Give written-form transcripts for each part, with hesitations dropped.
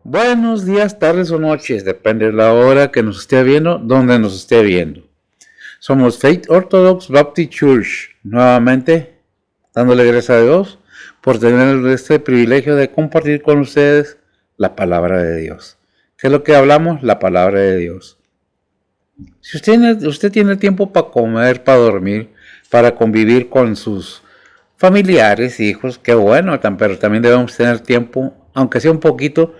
Buenos días, tardes o noches, depende de la hora que nos esté viendo, donde nos esté viendo. Somos Faith Orthodox Baptist Church, nuevamente dándole gracias a Dios por tener este privilegio de compartir con ustedes la palabra de Dios. ¿Qué es lo que hablamos? La palabra de Dios. Si usted tiene tiempo para comer, para dormir, para convivir con sus familiares, hijos, qué bueno, pero también debemos tener tiempo, aunque sea un poquito,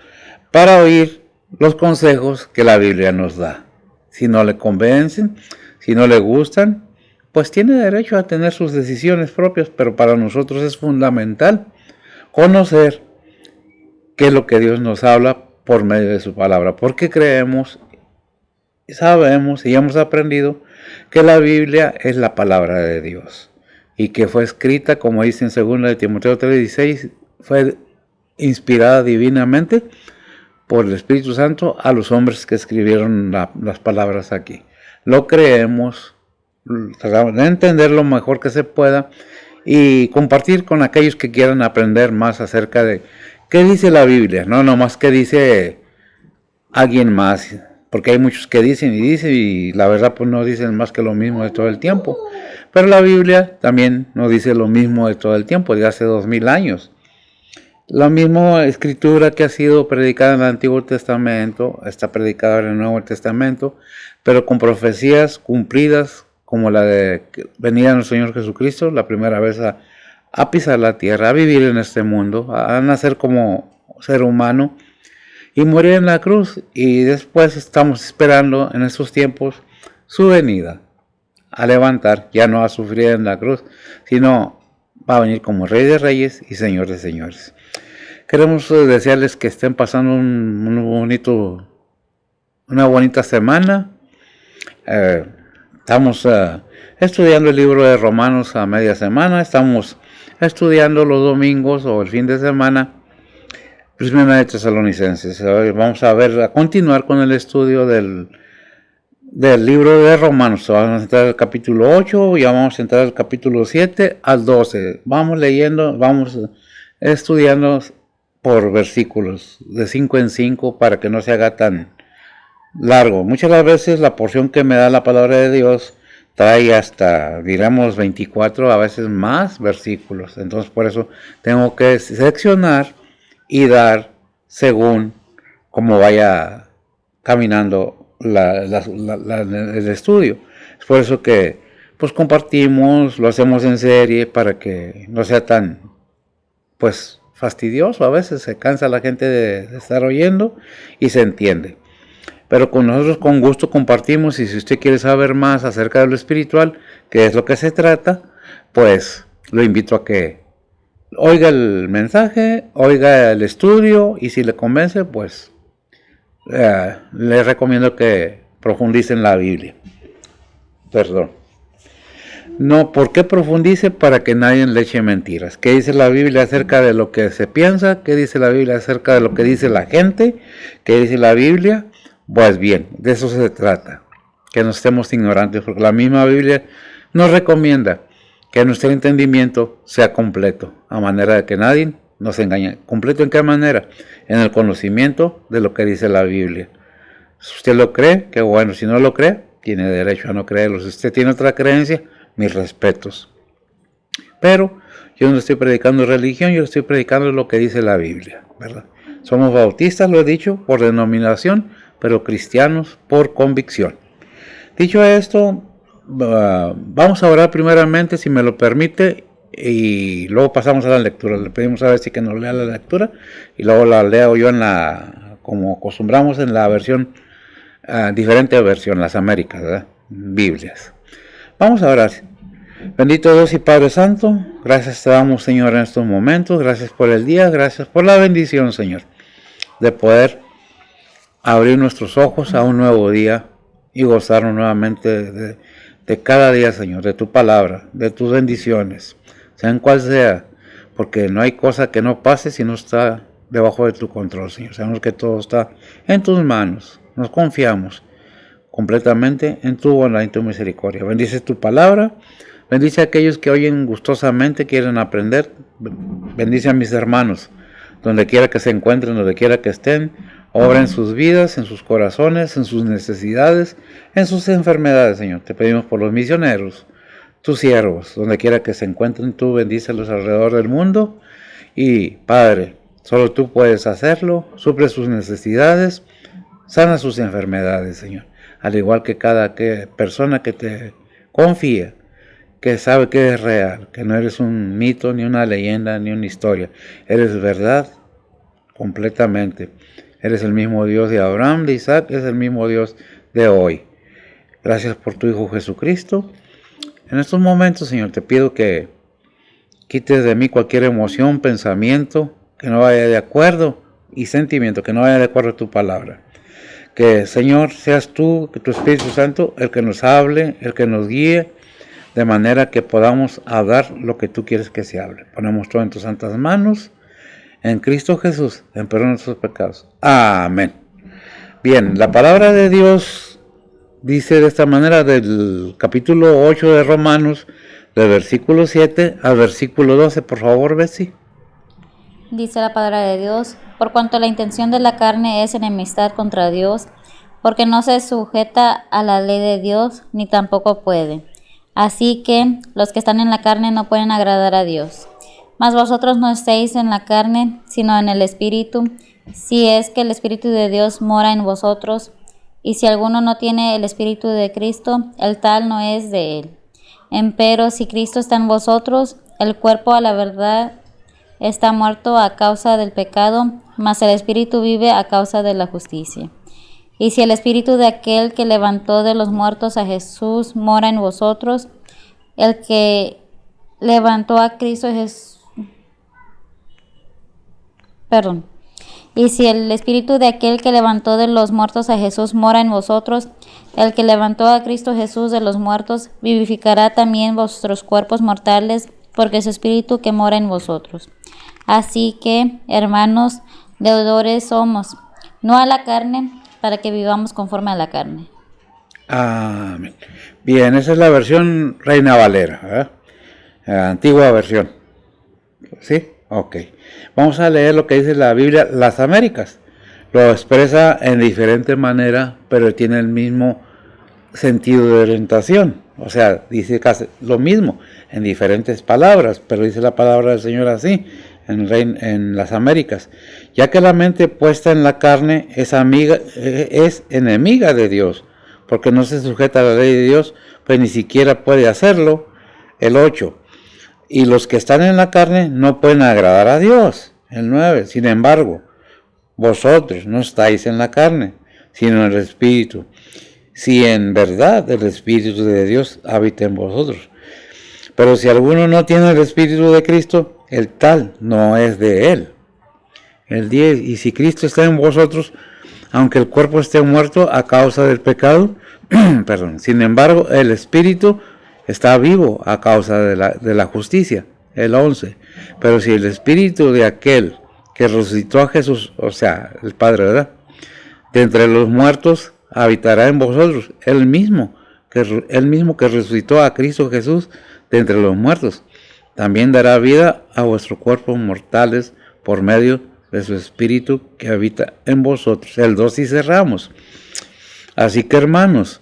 para oír los consejos que la Biblia nos da. Si no le convencen, si no le gustan, pues tiene derecho a tener sus decisiones propias, pero para nosotros es fundamental conocer qué es lo que Dios nos habla por medio de su palabra, porque creemos, sabemos y hemos aprendido que la Biblia es la palabra de Dios y que fue escrita, como dice en 2 de Timoteo 3:16, fue inspirada divinamente por el Espíritu Santo a los hombres que escribieron las palabras aquí. Lo creemos, tratamos de entender lo mejor que se pueda y compartir con aquellos que quieran aprender más acerca de qué dice la Biblia, no nomás qué dice alguien más, porque hay muchos que dicen y la verdad pues no dicen más que lo mismo de todo el tiempo. Pero la Biblia también no dice lo mismo de todo el tiempo, de hace 2000 años. La misma escritura que ha sido predicada en el Antiguo Testamento está predicada en el Nuevo Testamento, pero con profecías cumplidas, como la de venir a nuestro Señor Jesucristo, la primera vez a pisar la tierra, a vivir en este mundo, a nacer como ser humano y morir en la cruz. Y después estamos esperando en estos tiempos su venida, a levantar, ya no a sufrir en la cruz, sino va a venir como Rey de Reyes y Señor de Señores. Queremos desearles que estén pasando una bonita semana. Estamos estudiando el libro de Romanos a media semana. Estamos estudiando los domingos o el fin de semana Primera de Tesalonicenses. Vamos a continuar con el estudio del libro de Romanos. Vamos a entrar al capítulo 8, ya vamos a entrar al capítulo 7 al 12. Vamos leyendo, vamos estudiando por versículos, de 5 en 5, para que no se haga tan largo. Muchas las veces la porción que me da la palabra de Dios trae hasta, diremos, 24, a veces más versículos. Entonces por eso tengo que seleccionar y dar según cómo vaya caminando el estudio. Es por eso que pues compartimos, lo hacemos en serie para que no sea tan pues fastidioso. A veces se cansa la gente de estar oyendo y se entiende. Pero con nosotros con gusto compartimos, y si usted quiere saber más acerca de lo espiritual, que es lo que se trata, pues lo invito a que oiga el mensaje, oiga el estudio, y si le convence, pues le recomiendo que profundice en la Biblia. Perdón. No, ¿por qué profundice? Para que nadie le eche mentiras. ¿Qué dice la Biblia acerca de lo que se piensa? ¿Qué dice la Biblia acerca de lo que dice la gente? ¿Qué dice la Biblia? Pues bien, de eso se trata. Que no estemos ignorantes, porque la misma Biblia nos recomienda que nuestro entendimiento sea completo, a manera de que nadie nos engañe. ¿Completo en qué manera? En el conocimiento de lo que dice la Biblia. Si usted lo cree, qué bueno. Si no lo cree, tiene derecho a no creerlo. Si usted tiene otra creencia, mis respetos. Pero yo no estoy predicando religión, yo estoy predicando lo que dice la Biblia, ¿verdad? Somos bautistas, lo he dicho, por denominación, pero cristianos por convicción. Dicho esto, vamos a orar primeramente, si me lo permite, y luego pasamos a la lectura. Le pedimos a ver si que nos lea la lectura, y luego la leo yo como acostumbramos, en la versión, diferente versión, las Américas, ¿verdad? Biblias. Vamos a orar. Bendito Dios y Padre Santo, gracias te damos, Señor, en estos momentos. Gracias por el día, gracias por la bendición, Señor, de poder abrir nuestros ojos a un nuevo día y gozarnos nuevamente de cada día, Señor, de tu palabra, de tus bendiciones, sean cual sea, porque no hay cosa que no pase si no está debajo de tu control, Señor. Sabemos que todo está en tus manos, nos confiamos completamente en tu bondad y en tu misericordia. Bendice tu palabra, bendice a aquellos que oyen gustosamente, quieren aprender. Bendice a mis hermanos, donde quiera que se encuentren, donde quiera que estén. Obra en sus vidas, en sus corazones, en sus necesidades, en sus enfermedades, Señor. Te pedimos por los misioneros, tus siervos, donde quiera que se encuentren, tú bendícelos alrededor del mundo. Y, Padre, solo tú puedes hacerlo, suple sus necesidades, sana sus enfermedades, Señor. Al igual que cada persona que te confía, que sabe que es real, que no eres un mito, ni una leyenda, ni una historia. Eres verdad completamente. Eres el mismo Dios de Abraham, de Isaac, es el mismo Dios de hoy. Gracias por tu Hijo Jesucristo. En estos momentos, Señor, te pido que quites de mí cualquier emoción, pensamiento que no vaya de acuerdo y sentimiento que no vaya de acuerdo a tu palabra. Que, Señor, seas tú, que tu Espíritu Santo, el que nos hable, el que nos guíe, de manera que podamos hablar lo que tú quieres que se hable. Ponemos todo en tus santas manos. En Cristo Jesús, en perdón de nuestros pecados. Amén. Bien, la palabra de Dios dice de esta manera del capítulo 8 de Romanos, del versículo 7 al versículo 12. Por favor, Betsy. Dice la palabra de Dios: por cuanto la intención de la carne es enemistad contra Dios, porque no se sujeta a la ley de Dios, ni tampoco puede. Así que los que están en la carne no pueden agradar a Dios. Mas vosotros no estéis en la carne, sino en el Espíritu, si es que el Espíritu de Dios mora en vosotros. Y si alguno no tiene el Espíritu de Cristo, el tal no es de él. Empero, si Cristo está en vosotros, el cuerpo a la verdad está muerto a causa del pecado, mas el Espíritu vive a causa de la justicia. Y si el Espíritu de aquel que levantó de los muertos a Jesús mora en vosotros, el que levantó a Cristo Jesús, Y si el Espíritu de aquel que levantó de los muertos a Jesús mora en vosotros, el que levantó a Cristo Jesús de los muertos vivificará también vuestros cuerpos mortales, porque es su Espíritu que mora en vosotros. Así que, hermanos, deudores somos, no a la carne, para que vivamos conforme a la carne. Amén. Bien, esa es la versión Reina Valera, ¿verdad? Antigua versión. ¿Sí? Ok. Vamos a leer lo que dice la Biblia, las Américas. Lo expresa en diferente manera, pero tiene el mismo sentido de orientación. O sea, dice casi lo mismo en diferentes palabras, pero dice la palabra del Señor así, en las Américas. Ya que la mente puesta en la carne es enemiga de Dios, porque no se sujeta a la ley de Dios, pues ni siquiera puede hacerlo. El 8. Y los que están en la carne no pueden agradar a Dios. El 9. Sin embargo, vosotros no estáis en la carne, sino en el Espíritu. Si en verdad el Espíritu de Dios habita en vosotros. Pero si alguno no tiene el Espíritu de Cristo, el tal no es de él. El 10. Y si Cristo está en vosotros, aunque el cuerpo esté muerto a causa del pecado, sin embargo, el Espíritu está vivo a causa de la justicia. El 11. Pero si el Espíritu de aquel que resucitó a Jesús, o sea, el Padre, ¿verdad?, de entre los muertos, habitará en vosotros, él mismo que resucitó a Cristo Jesús de entre los muertos, también dará vida a vuestros cuerpos mortales por medio de su Espíritu que habita en vosotros. El 2 y cerramos. Así que, hermanos,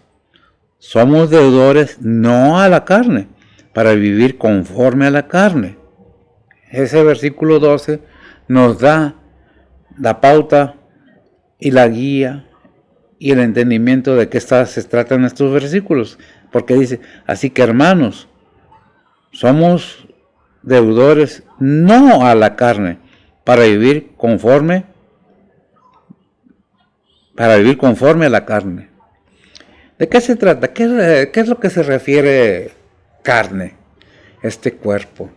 somos deudores no a la carne, para vivir conforme a la carne. Ese versículo 12 nos da la pauta y la guía y el entendimiento de qué se tratan estos versículos, porque dice, así que, hermanos, somos deudores no a la carne, para vivir conforme a la carne. ¿De qué se trata? ¿Qué es lo que se refiere carne? Este cuerpo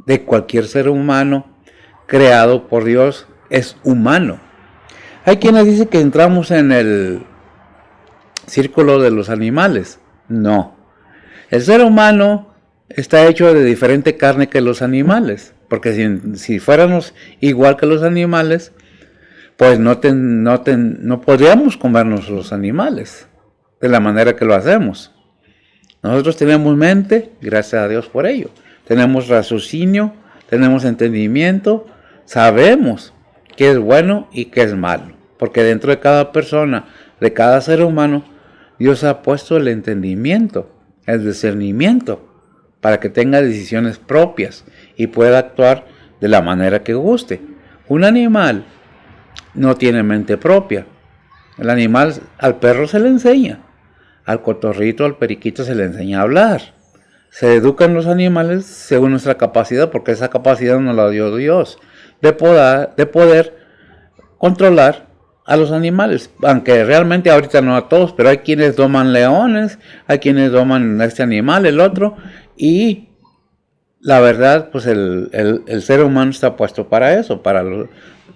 de cualquier ser humano creado por Dios es humano. Hay quienes dicen que entramos en el círculo de los animales. No. El ser humano está hecho de diferente carne que los animales, porque si fuéramos igual que los animales, pues no podríamos comernos los animales de la manera que lo hacemos. Nosotros tenemos mente, gracias a Dios por ello. Tenemos raciocinio, tenemos entendimiento, sabemos qué es bueno y qué es malo. porque dentro de cada persona, de cada ser humano, Dios ha puesto el entendimiento, el discernimiento, para que tenga decisiones propias y pueda actuar de la manera que guste. Un animal no tiene mente propia. El animal, al perro se le enseña, al cotorrito, al periquito se le enseña a hablar. Se educan los animales según nuestra capacidad, porque esa capacidad nos la dio Dios, de poder controlar a los animales, aunque realmente ahorita no a todos, pero hay quienes doman leones, hay quienes doman este animal, el otro, y la verdad, pues el ser humano está puesto para eso, para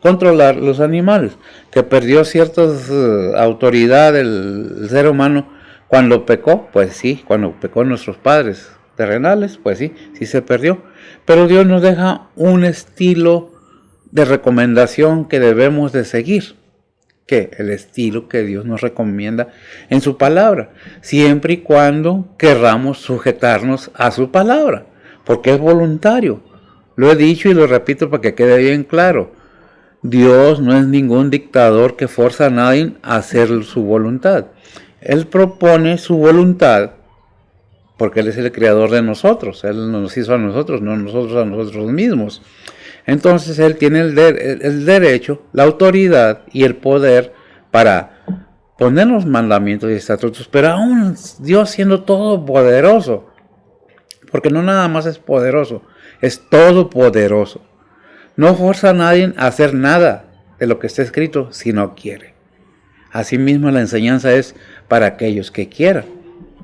controlar los animales, que perdió cierta autoridad el ser humano cuando pecó, pues sí, cuando pecó nuestros padres terrenales, pues sí se perdió, pero Dios nos deja un estilo de recomendación que debemos de seguir, que el estilo que Dios nos recomienda en su palabra, siempre y cuando querramos sujetarnos a su palabra, porque es voluntario. Lo he dicho y lo repito para que quede bien claro. Dios no es ningún dictador que forza a nadie a hacer su voluntad. Él propone su voluntad porque Él es el creador de nosotros. Él nos hizo a nosotros, no nosotros a nosotros mismos. Entonces Él tiene el derecho, la autoridad y el poder para poner los mandamientos y estatutos, pero aún Dios siendo todopoderoso, porque no nada más es poderoso, es todopoderoso. No forza a nadie a hacer nada de lo que está escrito si no quiere. Asimismo, la enseñanza es para aquellos que quieran,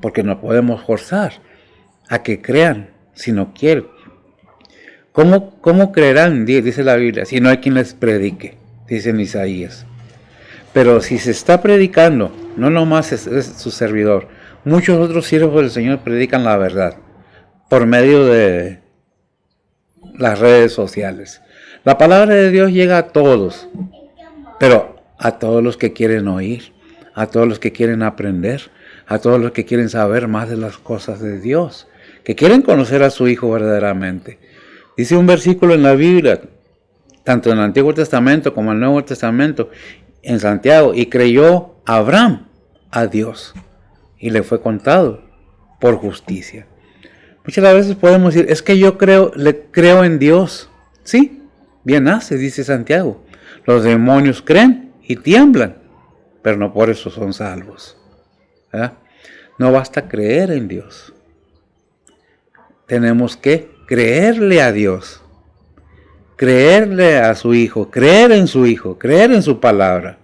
porque no podemos forzar a que crean si no quieren. ¿Cómo creerán, dice la Biblia, si no hay quien les predique? Dice en Isaías. Pero si se está predicando, no nomás es su servidor, muchos otros siervos del Señor predican la verdad por medio de las redes sociales. La palabra de Dios llega a todos, pero a todos los que quieren oír, a todos los que quieren aprender, a todos los que quieren saber más de las cosas de Dios, que quieren conocer a su Hijo verdaderamente. Dice un versículo en la Biblia, tanto en el Antiguo Testamento como en el Nuevo Testamento, en Santiago, y creyó Abraham a Dios, y le fue contado por justicia. Muchas veces podemos decir, es que yo creo en Dios. Sí, bien hace, dice Santiago. Los demonios creen y tiemblan, pero no por eso son salvos. ¿Verdad? No basta creer en Dios. Tenemos que creerle a Dios, creerle a su Hijo, creer en su Hijo, creer en su palabra.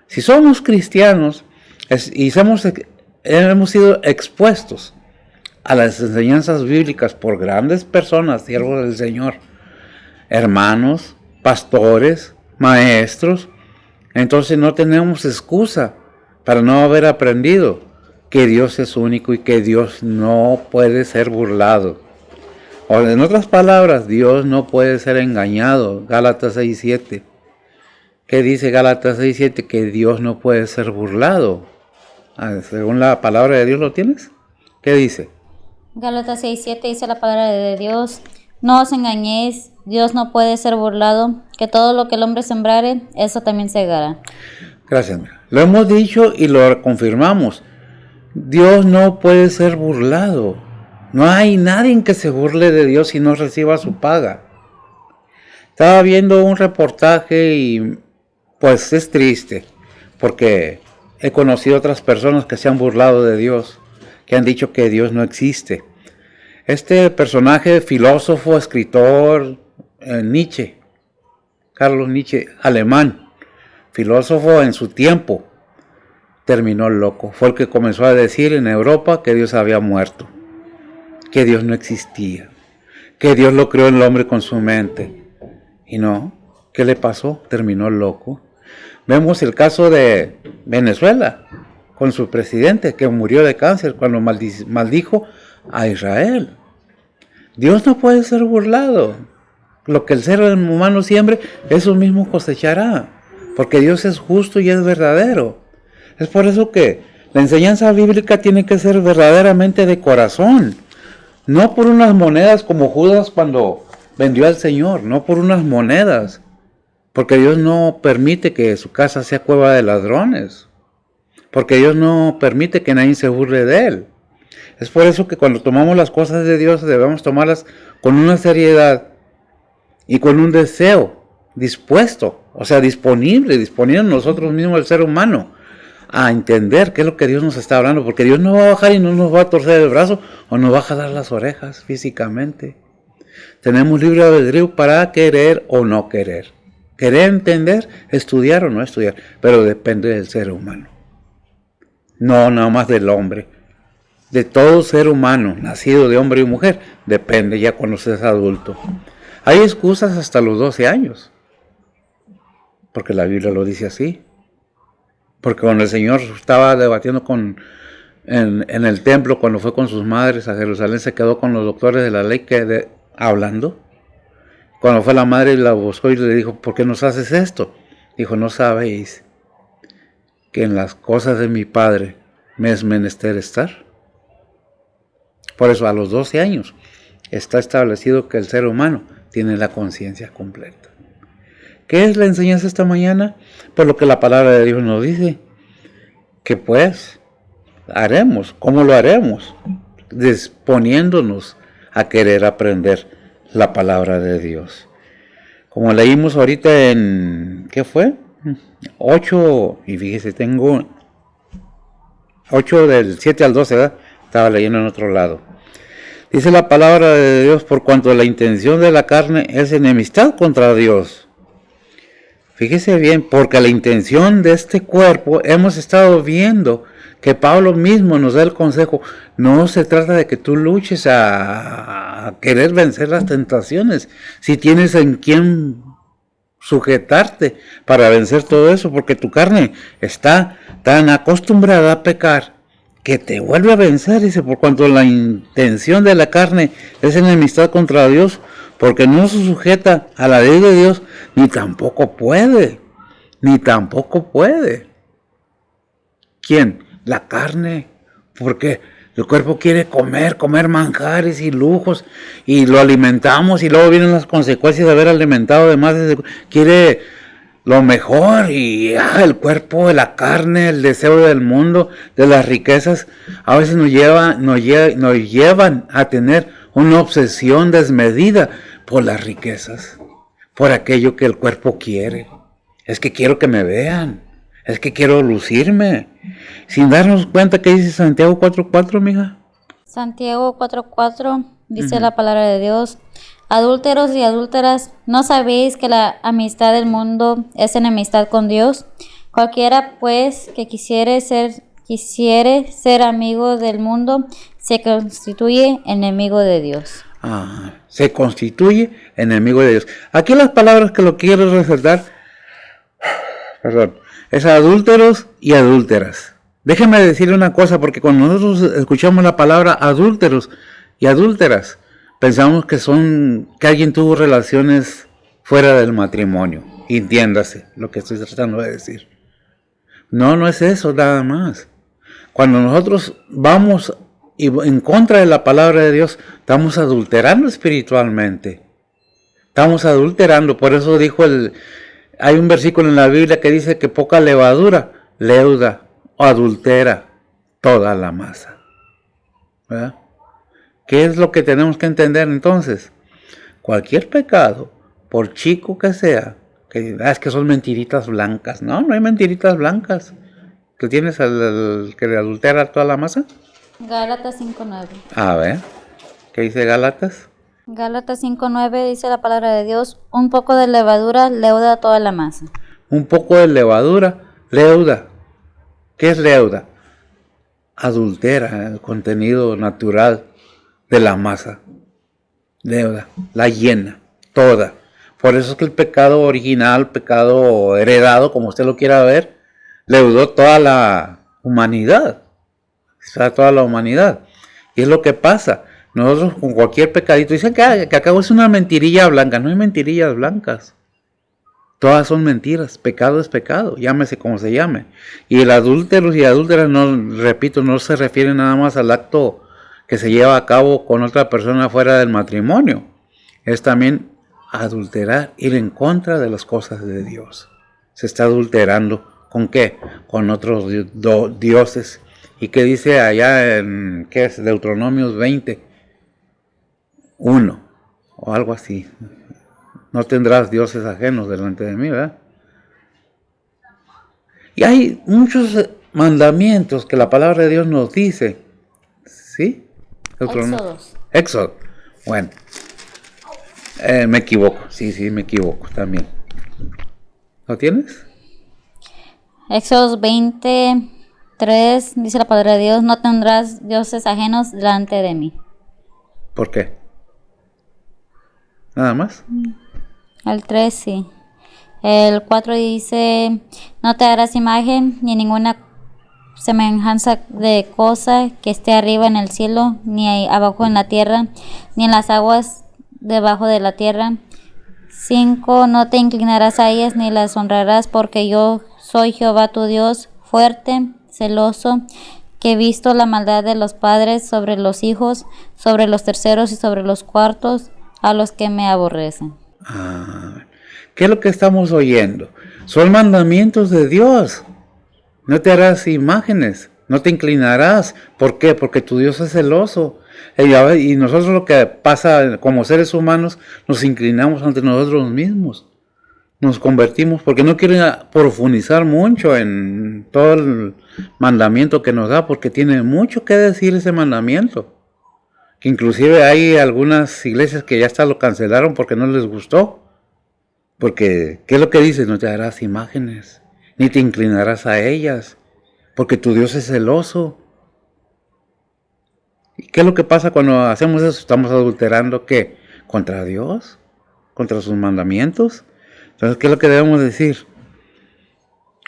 Si somos cristianos y hemos sido expuestos a las enseñanzas bíblicas por grandes personas, siervos del Señor, hermanos, pastores, maestros, entonces no tenemos excusa para no haber aprendido que Dios es único y que Dios no puede ser burlado. O en otras palabras, Dios no puede ser engañado. Gálatas 6:7. ¿Qué dice Gálatas 6:7? Que Dios no puede ser burlado. Según la palabra de Dios, ¿lo tienes? ¿Qué dice? Gálatas 6:7 dice la palabra de Dios: no os engañéis, Dios no puede ser burlado, que todo lo que el hombre sembrare, eso también segará. Gracias. Lo hemos dicho y lo confirmamos. Dios no puede ser burlado. No hay nadie que se burle de Dios y no reciba su paga. Estaba viendo un reportaje y pues es triste, porque he conocido otras personas que se han burlado de Dios, que han dicho que Dios no existe. Este personaje, filósofo, escritor, Nietzsche, Carlos Nietzsche, alemán, filósofo en su tiempo, terminó loco. Fue el que comenzó a decir en Europa que Dios había muerto, que Dios no existía, que Dios lo creó el hombre con su mente. Y no, ¿qué le pasó? Terminó loco. Vemos el caso de Venezuela, con su presidente que murió de cáncer cuando maldijo a Israel. Dios no puede ser burlado. Lo que el ser humano siembre, eso mismo cosechará, porque Dios es justo y es verdadero. Es por eso que la enseñanza bíblica tiene que ser verdaderamente de corazón, no por unas monedas como Judas cuando vendió al Señor, no por unas monedas, Porque Dios no permite que su casa sea cueva de ladrones. Porque Dios no permite que nadie se burle de Él. Es por eso que cuando tomamos las cosas de Dios debemos tomarlas con una seriedad y con un deseo dispuesto, o sea, disponible en nosotros mismos, el ser humano, a entender qué es lo que Dios nos está hablando, porque Dios no va a bajar y no nos va a torcer el brazo o nos va a jalar las orejas físicamente. Tenemos libre albedrío para querer o no querer. Querer entender, estudiar o no estudiar, pero depende del ser humano. No nada más del hombre. De todo ser humano, nacido de hombre y mujer, depende ya cuando seas adulto. Hay excusas hasta los 12 años, porque la Biblia lo dice así. Porque cuando el Señor estaba debatiendo en el templo, cuando fue con sus madres a Jerusalén, se quedó con los doctores de la ley hablando. Cuando fue la madre y la buscó y le dijo, ¿por qué nos haces esto? Dijo, ¿no sabéis que en las cosas de mi Padre me es menester estar? Por eso a los 12 años está establecido que el ser humano tiene la conciencia completa. ¿Qué es la enseñanza esta mañana? Pues lo que la palabra de Dios nos dice. Que pues haremos. ¿Cómo lo haremos? Disponiéndonos a querer aprender la palabra de Dios. Como leímos ahorita en, ¿qué fue? 8, y fíjese, tengo 8 del 7 al 12, ¿verdad? Estaba leyendo en otro lado. Dice la palabra de Dios, por cuanto la intención de la carne es enemistad contra Dios. Fíjese bien, porque la intención de este cuerpo, hemos estado viendo que Pablo mismo nos da el consejo, no se trata de que tú luches a querer vencer las tentaciones, si tienes en quién sujetarte para vencer todo eso, porque tu carne está tan acostumbrada a pecar que te vuelve a vencer, dice, por cuanto la intención de la carne es enemistad contra Dios, porque no se sujeta a la ley de Dios, ni tampoco puede. ¿Quién? La carne. Porque el cuerpo quiere comer manjares y lujos, y lo alimentamos, y luego vienen las consecuencias de haber alimentado de más. Quiere lo mejor, y el cuerpo, la carne, el deseo del mundo, de las riquezas, a veces nos llevan a tener una obsesión desmedida por las riquezas, por aquello que el cuerpo quiere. Es que quiero que me vean, es que quiero lucirme, sin darnos cuenta que dice Santiago 4:4, mija. Santiago 4:4 dice la palabra de Dios: adúlteros y adúlteras, ¿no sabéis que la amistad del mundo es enemistad con Dios? Cualquiera pues que quisiere ser amigo del mundo se constituye enemigo de Dios. Se constituye enemigo de Dios. Aquí las palabras que lo quiero resaltar, es adúlteros y adúlteras. Déjeme decirle una cosa, porque cuando nosotros escuchamos la palabra adúlteros y adúlteras, pensamos que alguien tuvo relaciones fuera del matrimonio. Entiéndase lo que estoy tratando de decir. No es eso nada más. Cuando nosotros vamos en contra de la palabra de Dios, estamos adulterando espiritualmente. Estamos adulterando. Por eso hay un versículo en la Biblia que dice que poca levadura leuda o adultera toda la masa. ¿Verdad? ¿Qué es lo que tenemos que entender entonces? Cualquier pecado, por chico que sea, es que son mentiritas blancas. No hay mentiritas blancas. ¿Tú tienes el que adultera toda la masa? Gálatas 5:9. A ver, ¿qué dice Gálatas? Gálatas 5:9 dice la palabra de Dios: un poco de levadura leuda toda la masa. Un poco de levadura leuda. ¿Qué es leuda? Adultera el contenido natural de la masa. Leuda, la llena, toda. Por eso es que el pecado original, pecado heredado, como usted lo quiera ver, leudó toda la humanidad. Toda la humanidad. Y es lo que pasa. Nosotros con cualquier pecadito, dicen que acabo es una mentirilla blanca. No hay mentirillas blancas. Todas son mentiras. Pecado es pecado, llámese como se llame. Y el adúltero y adúltera, no se refiere nada más al acto que se lleva a cabo con otra persona fuera del matrimonio. Es también adulterar, ir en contra de las cosas de Dios. Se está adulterando. ¿Con qué? Con otros dioses. ¿Y qué dice allá en, qué es? Deuteronomios 20:1 o algo así? No tendrás dioses ajenos delante de mí, ¿verdad? Y hay muchos mandamientos que la palabra de Dios nos dice. ¿Sí? Éxodo. Bueno. Me equivoco. Sí, me equivoco también. ¿Lo tienes? Éxodo 20:3 dice la palabra de Dios: no tendrás dioses ajenos delante de mí. ¿Por qué? ¿Nada más? El 3 sí. El 4 dice: no te harás imagen ni ninguna semejanza de cosa que esté arriba en el cielo, ni abajo en la tierra, ni en las aguas debajo de la tierra. 5 no te inclinarás a ellas ni las honrarás, porque yo soy Jehová tu Dios, fuerte, celoso, que he visto la maldad de los padres sobre los hijos, sobre los terceros y sobre los cuartos, a los que me aborrecen. ¿Qué es lo que estamos oyendo? Son mandamientos de Dios. No te harás imágenes, no te inclinarás. ¿Por qué? Porque tu Dios es celoso. Y nosotros lo que pasa como seres humanos, nos inclinamos ante nosotros mismos. Nos convertimos, porque no quieren profundizar mucho en todo el mandamiento que nos da, porque tiene mucho que decir ese mandamiento. Que inclusive hay algunas iglesias que ya hasta lo cancelaron porque no les gustó. Porque, ¿qué es lo que dice? No te harás imágenes, ni te inclinarás a ellas, porque tu Dios es celoso. ¿Y qué es lo que pasa cuando hacemos eso? Estamos adulterando, ¿qué? ¿Contra Dios? ¿Contra sus mandamientos? Entonces, ¿qué es lo que debemos decir?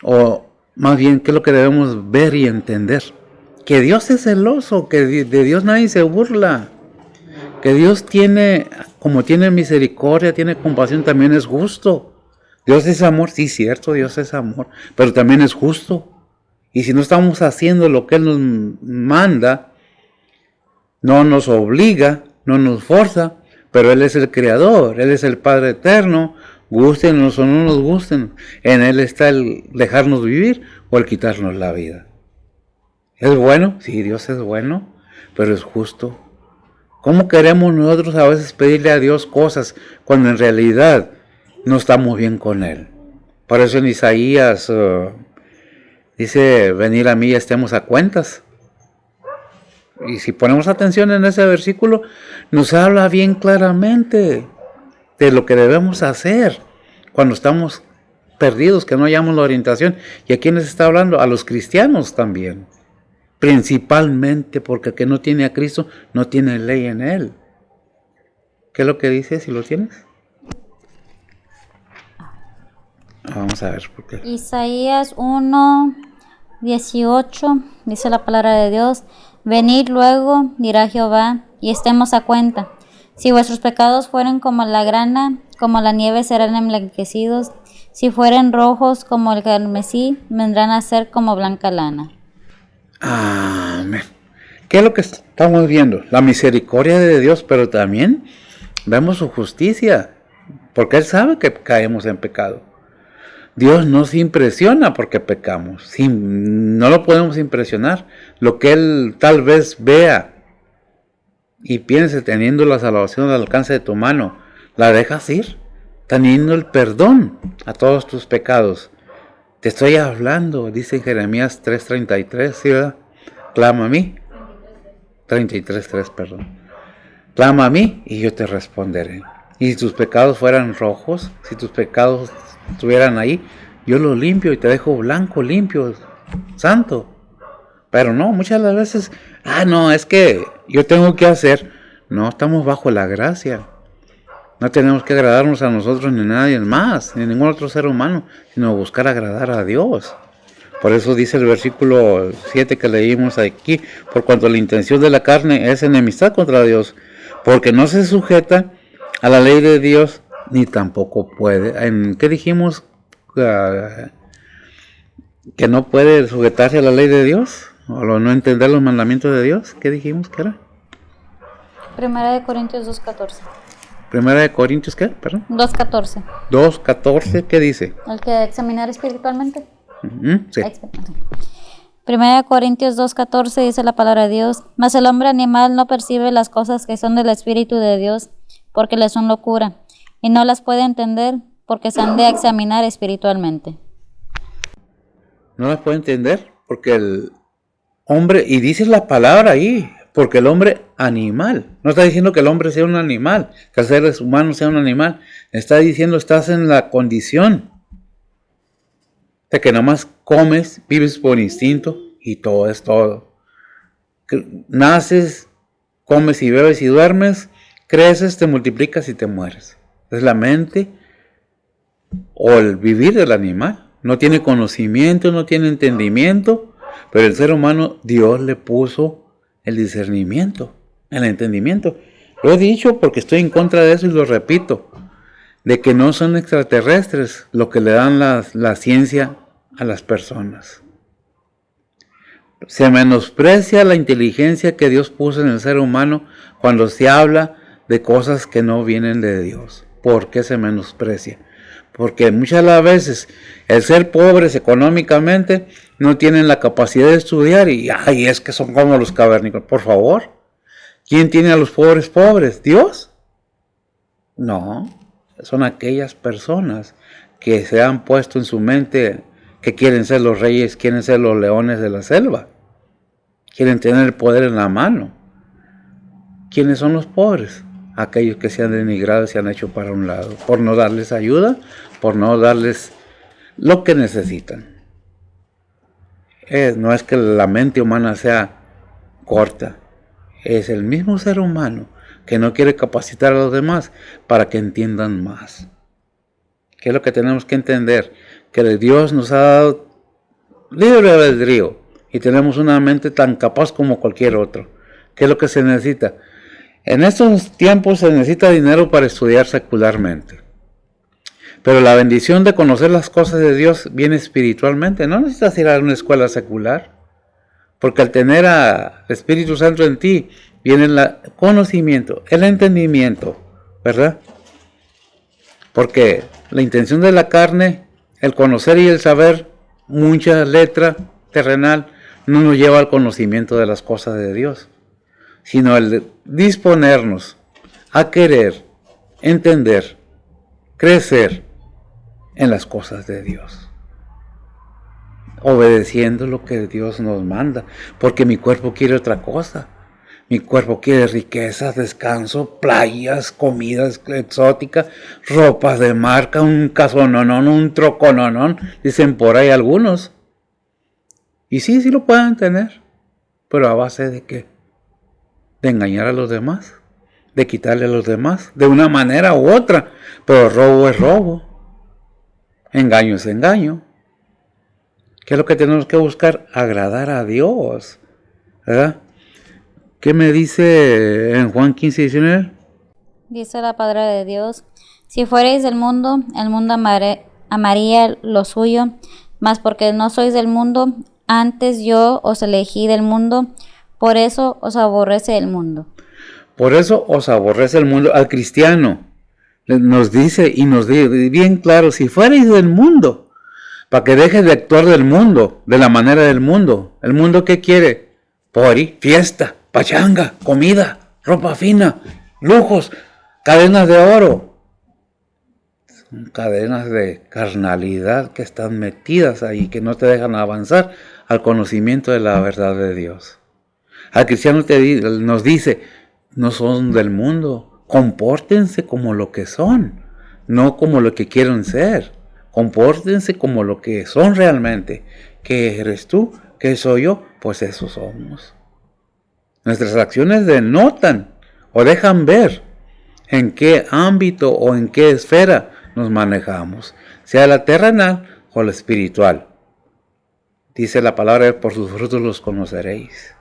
O más bien, ¿qué es lo que debemos ver y entender? Que Dios es celoso, que de Dios nadie se burla. Que Dios tiene, como tiene misericordia, tiene compasión, también es justo. Dios es amor, sí, cierto, Dios es amor, pero también es justo. Y si no estamos haciendo lo que Él nos manda, no nos obliga, no nos forza, pero Él es el Creador, Él es el Padre Eterno, gústenos o no nos gusten, en Él está el dejarnos vivir o el quitarnos la vida. ¿Es bueno? Sí, Dios es bueno, pero es justo. ¿Cómo queremos nosotros a veces pedirle a Dios cosas cuando en realidad no estamos bien con Él? Por eso en Isaías dice, venid a mí y estemos a cuentas. Y si ponemos atención en ese versículo, nos habla bien claramente de lo que debemos hacer cuando estamos perdidos, que no hallamos la orientación. ¿Y a quiénes está hablando? A los cristianos también. Principalmente porque el que no tiene a Cristo no tiene ley en él. ¿Qué es lo que dice si lo tienes? Vamos a ver por qué. Isaías 1:18 dice la palabra de Dios: venid luego, dirá Jehová, y estemos a cuenta. Si vuestros pecados fueren como la grana, como la nieve serán emblanquecidos. Si fueren rojos como el carmesí, vendrán a ser como blanca lana. Amén. ¿Qué es lo que estamos viendo? La misericordia de Dios, pero también vemos su justicia, porque Él sabe que caemos en pecado. Dios no se impresiona porque pecamos, no lo podemos impresionar. Lo que Él tal vez vea y piense teniendo la salvación al alcance de tu mano, la dejas ir, teniendo el perdón a todos tus pecados. Te estoy hablando, dice en Jeremías 3:33, ¿sí, verdad? Clama a mí. 33:3, perdón. Clama a mí y yo te responderé. Y si tus pecados fueran rojos, si tus pecados estuvieran ahí, yo los limpio y te dejo blanco, limpio, santo. Pero no, muchas de las veces, no, es que yo tengo que hacer. No, estamos bajo la gracia. No tenemos que agradarnos a nosotros ni a nadie más, ni a ningún otro ser humano, sino buscar agradar a Dios. Por eso dice el versículo 7 que leímos aquí: por cuanto la intención de la carne es enemistad contra Dios, porque no se sujeta a la ley de Dios, ni tampoco puede. ¿En qué dijimos? Que no puede sujetarse a la ley de Dios, o no entender los mandamientos de Dios. ¿Qué dijimos que era? 1 Corintios 2:14. Primera de Corintios, ¿qué? Perdón. 2:14. 2:14, ¿qué dice? El que examinar espiritualmente. Sí. Primera de Corintios 2:14 dice la palabra de Dios: Mas el hombre animal no percibe las cosas que son del Espíritu de Dios, porque le son locura, y no las puede entender, porque se han de examinar espiritualmente. No las puede entender, porque el hombre, y dice la palabra ahí, porque el hombre animal, no está diciendo que el hombre sea un animal, que el ser humano sea un animal, está diciendo estás en la condición de que nomás comes, vives por instinto y todo es todo. Naces, comes y bebes y duermes, creces, te multiplicas y te mueres. Es la mente o el vivir del animal. No tiene conocimiento, no tiene entendimiento, pero el ser humano, Dios le puso el discernimiento, el entendimiento. Lo he dicho porque estoy en contra de eso y lo repito, de que no son extraterrestres lo que le dan la ciencia a las personas. Se menosprecia la inteligencia que Dios puso en el ser humano cuando se habla de cosas que no vienen de Dios. ¿Por qué se menosprecia? Porque muchas de las veces el ser pobres económicamente no tienen la capacidad de estudiar y es que son como los cavernícolas. Por favor, ¿quién tiene a los pobres pobres? ¿Dios? No, son aquellas personas que se han puesto en su mente que quieren ser los reyes, quieren ser los leones de la selva, quieren tener el poder en la mano. ¿Quiénes son los pobres? Aquellos que se han denigrado y se han hecho para un lado, por no darles ayuda, por no darles lo que necesitan. No es que la mente humana sea corta, es el mismo ser humano que no quiere capacitar a los demás para que entiendan más. ¿Qué es lo que tenemos que entender? Que Dios nos ha dado libre albedrío y tenemos una mente tan capaz como cualquier otro. ¿Qué es lo que se necesita? En estos tiempos se necesita dinero para estudiar secularmente. Pero la bendición de conocer las cosas de Dios viene espiritualmente. No necesitas ir a una escuela secular. Porque al tener al Espíritu Santo en ti, viene el conocimiento, el entendimiento, ¿verdad? Porque la intención de la carne, el conocer y el saber, mucha letra terrenal, no nos lleva al conocimiento de las cosas de Dios, sino el disponernos a querer, entender, crecer en las cosas de Dios, obedeciendo lo que Dios nos manda, porque mi cuerpo quiere otra cosa. Mi cuerpo quiere riquezas, descanso, playas, comidas exóticas, ropas de marca, un casononón, un trocononón, dicen por ahí algunos. Y sí lo pueden tener, pero ¿a base de qué? De engañar a los demás, de quitarle a los demás, de una manera u otra. Pero robo es robo, engaño es engaño. ¿Qué es lo que tenemos que buscar? Agradar a Dios, ¿verdad? ¿Qué me dice en Juan 15:19? Dice la palabra de Dios: Si fuereis del mundo, el mundo amaría lo suyo, mas porque no sois del mundo, antes yo os elegí del mundo, por eso os aborrece el mundo. Por eso os aborrece el mundo. Al cristiano nos dice y nos dice bien claro: si fuereis del mundo, para que dejes de actuar del mundo, de la manera del mundo. ¿El mundo qué quiere? Party, fiesta, pachanga, comida, ropa fina, lujos, cadenas de oro. Son cadenas de carnalidad que están metidas ahí, que no te dejan avanzar al conocimiento de la verdad de Dios. Al cristiano nos dice: no son del mundo, compórtense como lo que son, no como lo que quieren ser. Compórtense como lo que son realmente. ¿Qué eres tú? ¿Qué soy yo? Pues eso somos. Nuestras acciones denotan o dejan ver en qué ámbito o en qué esfera nos manejamos, sea la terrenal o la espiritual. Dice la palabra: por sus frutos los conoceréis.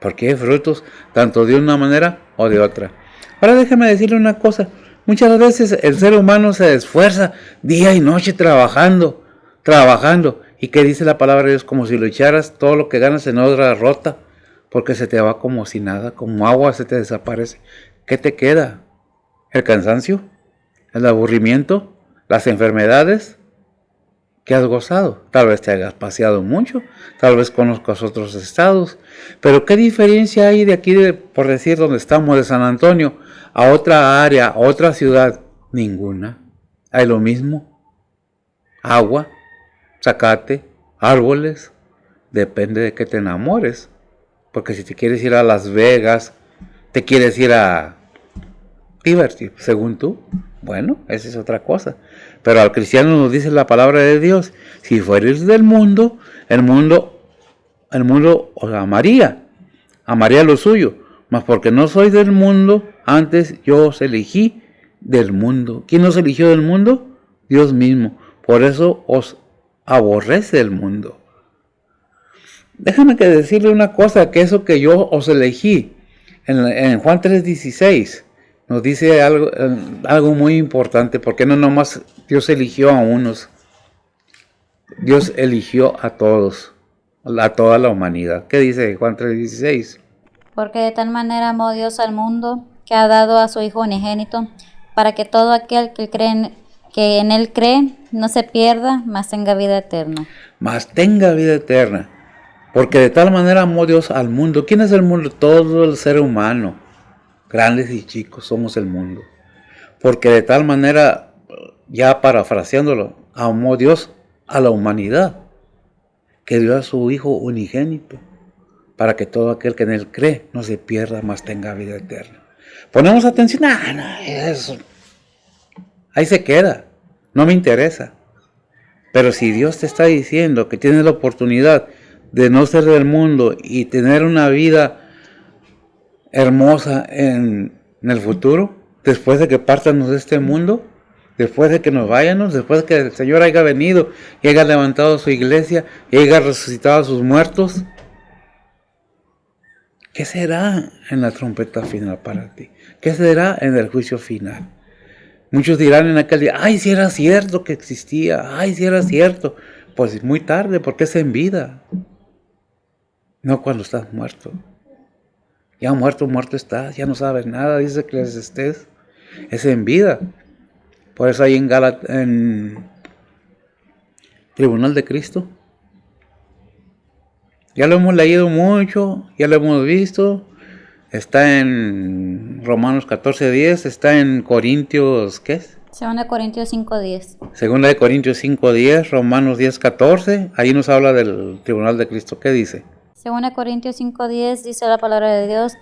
Porque hay frutos tanto de una manera o de otra. Ahora déjame decirle una cosa. Muchas veces el ser humano se esfuerza día y noche trabajando. ¿Y qué dice la palabra de Dios? Como si lo echaras todo lo que ganas en otra rota, porque se te va como si nada, como agua se te desaparece. ¿Qué te queda? el cansancio, el aburrimiento, las enfermedades que has gozado. Tal vez te hayas paseado mucho, tal vez conozcas otros estados, pero ¿qué diferencia hay de aquí, por decir, donde estamos, de San Antonio, a otra área, a otra ciudad? Ninguna. Hay lo mismo. Agua, zacate, árboles. Depende de que te enamores. Porque si te quieres ir a Las Vegas, te quieres ir a divertir, según tú, bueno, esa es otra cosa. Pero al cristiano nos dice la palabra de Dios: si fueres del mundo, el mundo os amaría lo suyo. Mas porque no soy del mundo, antes yo os elegí del mundo. ¿Quién nos eligió del mundo? Dios mismo. Por eso os aborrece el mundo. Déjame que decirle una cosa, que eso que yo os elegí, en Juan 3:16, nos dice algo muy importante, porque no nomás Dios eligió a unos, Dios eligió a todos, a toda la humanidad. ¿Qué dice Juan 3:16? Porque de tal manera amó Dios al mundo, que ha dado a su Hijo unigénito, para que todo aquel que en Él cree no se pierda, mas tenga vida eterna. Mas tenga vida eterna. Porque de tal manera amó Dios al mundo. ¿Quién es el mundo? Todo el ser humano. Grandes y chicos somos el mundo. Porque de tal manera, ya parafraseándolo, amó Dios a la humanidad, que dio a su Hijo unigénito, para que todo aquel que en Él cree no se pierda, mas tenga vida eterna. Ponemos atención, eso. Ahí se queda, no me interesa. Pero si Dios te está diciendo que tienes la oportunidad de no ser del mundo y tener una vida hermosa en el futuro, después de que partamos de este mundo, después de que nos vayamos, después de que el Señor haya venido y haya levantado su iglesia y haya resucitado a sus muertos, ¿qué será en la trompeta final para ti? ¿Qué será en el juicio final? Muchos dirán en aquel día: ay, si era cierto que existía, ay, si era cierto. Pues muy tarde, porque es en vida, no cuando estás muerto. Ya muerto estás, ya no sabes nada, dice Eclesiastés. Es en vida. Por eso ahí en Tribunal de Cristo, ya lo hemos leído mucho, ya lo hemos visto. Está en Romanos 14:10, está en Corintios, ¿qué es? 2 Corintios 5:10. 2 Corintios 5:10, Romanos 10:14, ahí nos habla del Tribunal de Cristo. ¿Qué dice? 2 Corintios 5:10 dice la palabra de Dios: